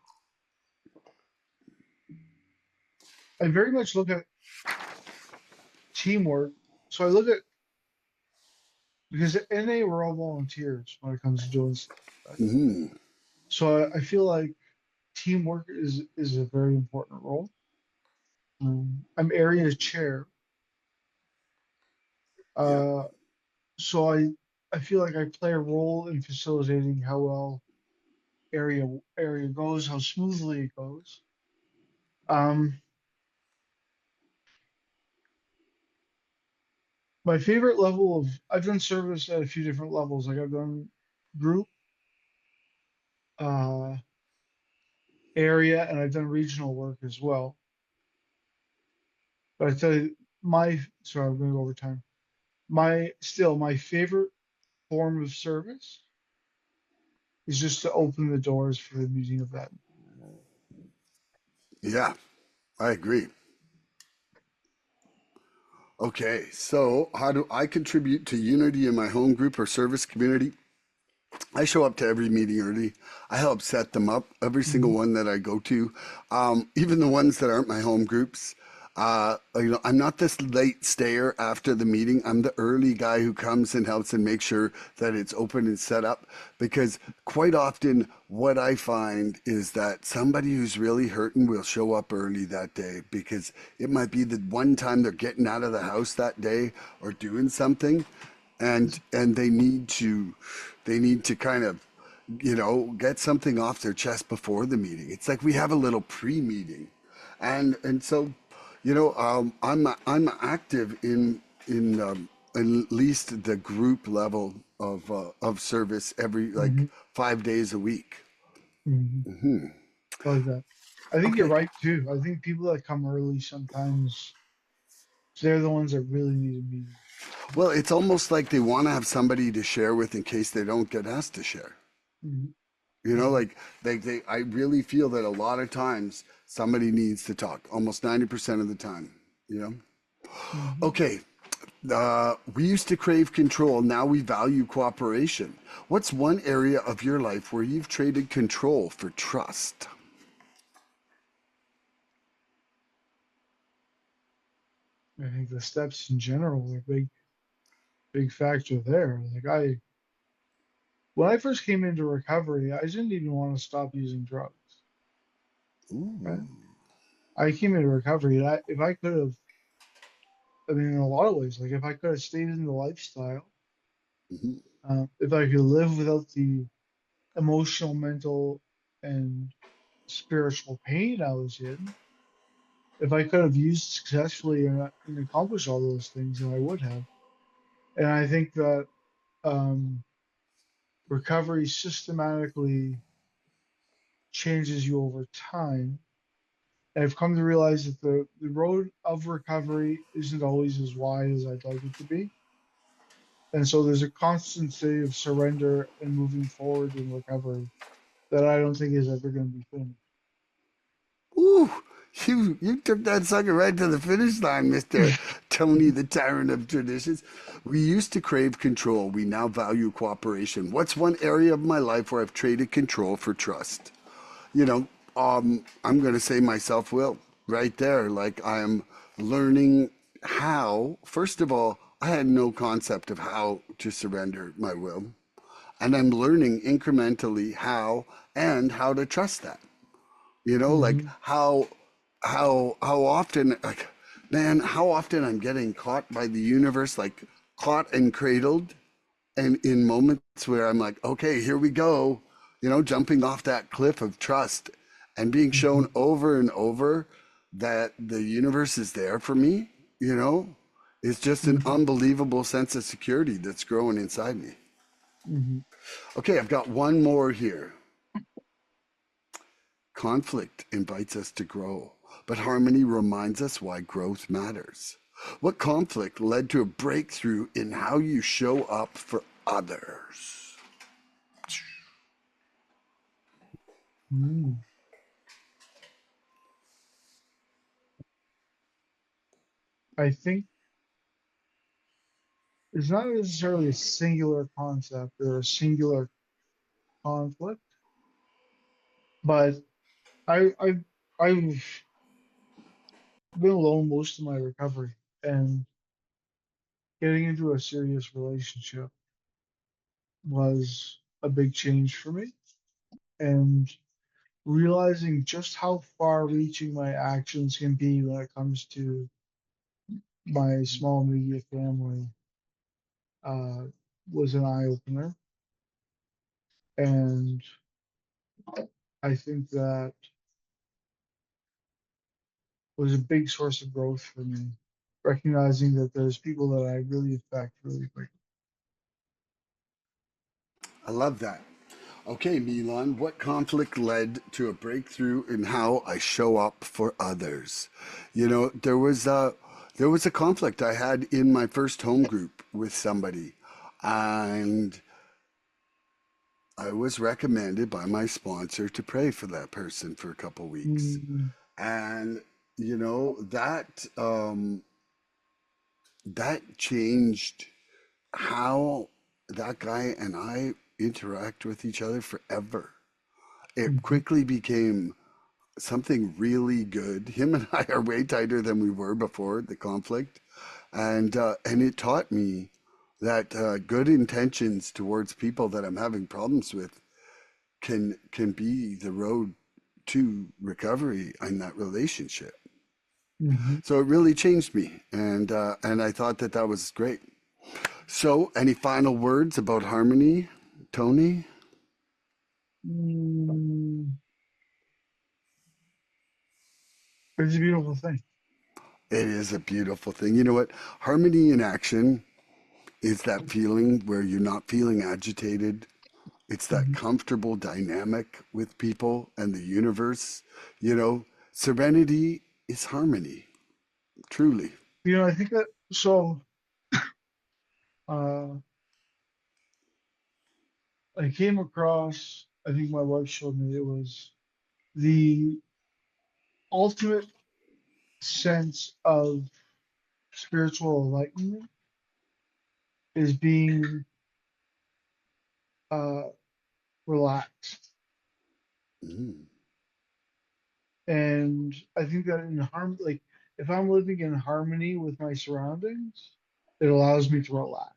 B: I very much look at teamwork. So I look at because at NA we're all volunteers when it comes to doing stuff, right?
A: Hmm.
B: So I feel like teamwork is a very important role. I'm area chair.
A: Yeah.
B: Uh, so I feel like I play a role in facilitating how well area goes, how smoothly it goes. Um, my favorite level of I've done service at a few different levels. Like I've done group, uh, area, and I've done regional work as well. But I tell you, sorry, I'm going to go over time. My favorite form of service is just to open the doors for the meeting of that.
A: Yeah, I agree. Okay, so how do I contribute to unity in my home group or service community? I show up to every meeting early. I help set them up, every single
B: Mhm.
A: one that I go to, even the ones that aren't my home groups. I'm not this late stayer after the meeting. I'm the early guy who comes and helps and makes sure that it's open and set up. Because quite often, what I find is that somebody who's really hurting will show up early that day because it might be the one time they're getting out of the house that day or doing something, and they need to kind of get something off their chest before the meeting. It's like we have a little pre-meeting, and so I'm active in at least the group level of service every like
B: Mhm.
A: 5 days a week.
B: Mhm. I like that. I think you're
A: Okay.
B: right too. I think people that come early sometimes they're the ones that really need a meeting.
A: Well, it's almost like they want to have somebody to share with in case they don't get asked to share.
B: Mhm. Mhm.
A: Like I really feel that a lot of times somebody needs to talk, almost 90% of the time, you know?
B: Mhm.
A: Okay, we used to crave control, now we value cooperation. What's one area of your life where you've traded control for trust?
B: I think the steps in general are a big factor there. When I first came into recovery, I didn't even want to stop using drugs. Right?
A: Ooh.
B: I came into recovery, and if I could have, I mean, in a lot of ways, like if I could have stayed in the lifestyle,
A: Mhm.
B: if I could live without the emotional, mental, and spiritual pain I was in, if I could have used successfully and accomplished all those things, then I would have. And I think that um, recovery systematically changes you over time. And I've come to realize that the road of recovery isn't always as wide as I'd like it to be. And so there's a constant state of surrender and moving forward in recovery that I don't think is ever going to be finished.
A: Ooh, you took that sucker right to the finish line, Mr. Tony, the tyrant of traditions. We used to crave control. We now value cooperation. What's one area of my life where I've traded control for trust? You know, I'm going to say my self will right there. Like I am learning how, first of all, I had no concept of how to surrender my will. And I'm learning incrementally how to trust that. Like
B: Hmm.
A: how often, like, man, how often I'm getting caught by the universe, like caught and cradled, and in moments where I'm like, okay, here we go, jumping off that cliff of trust and being
B: Hmm.
A: shown over and over that the universe is there for me, you know, it's just an
B: Hmm.
A: unbelievable sense of security that's growing inside me.
B: Hmm.
A: Okay, I've got one more here. Conflict invites us to grow, but harmony reminds us why growth matters. What conflict led to a breakthrough in how you show up for others?
B: Hmm. I think it's not necessarily a singular concept or a singular conflict, but I've been alone most of my recovery, and getting into a serious relationship was a big change for me. And realizing just how far reaching my actions can be when it comes to my small media family uh, was an eye opener. And I think that was a big source of growth for me, recognizing that there's people that I really affect really quickly.
A: I love that. Okay, Milan, what conflict led to a breakthrough in how I show up for others? You know, there was a conflict I had in my first home group with somebody, and I was recommended by my sponsor to pray for that person for a couple weeks.
B: Mm,
A: And that changed how that guy and I interact with each other forever. It
B: mhm,
A: quickly became something really good. Him and I are way tighter than we were before the conflict, and it taught me that good intentions towards people that I'm having problems with can be the road to recovery in that relationship.
B: mhm.
A: So it really changed me, and I thought that was great. So, any final words about harmony, Tony?
B: Mm, it's a beautiful thing.
A: It is a beautiful thing. You know what? Harmony in action is that feeling where you're not feeling agitated. It's that
B: Mhm.
A: comfortable dynamic with people and the universe. Serenity is harmony, truly.
B: I think that so. Uh, I came across. I think my wife showed me it was the ultimate sense of spiritual enlightenment is being uh, relaxed.
A: Mm,
B: And I think that like if I'm living in harmony with my surroundings, it allows me to relax.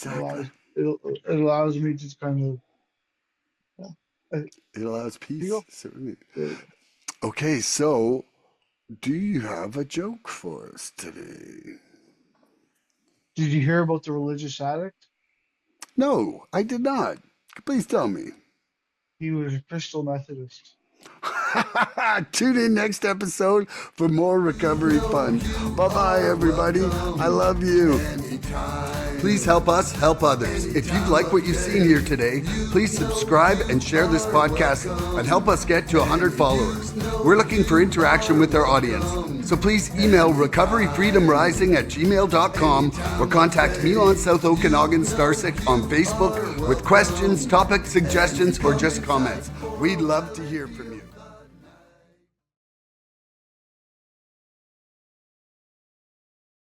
B: It
A: exactly.
B: allows it allows me to just kind of yeah.
A: It allows
B: You
A: peace.
B: go.
A: Serenity.
B: Uh,
A: Okay, so do you have a joke for us today?
B: Did you hear about the religious addict?
A: No, I did not. Please tell me.
B: He was a Crystal Methodist.
A: Tune in next episode for more recovery fun. Bye bye, everybody. I love you. Please help us help others. If you've liked what you've seen here today, please subscribe and share this podcast and help us get to 100 followers. We're looking for interaction with our audience. So please email recoveryfreedomrising@gmail.com or contact Milan South Okanagan Starcic on Facebook with questions, topic suggestions, or just comments. We'd love to hear from you.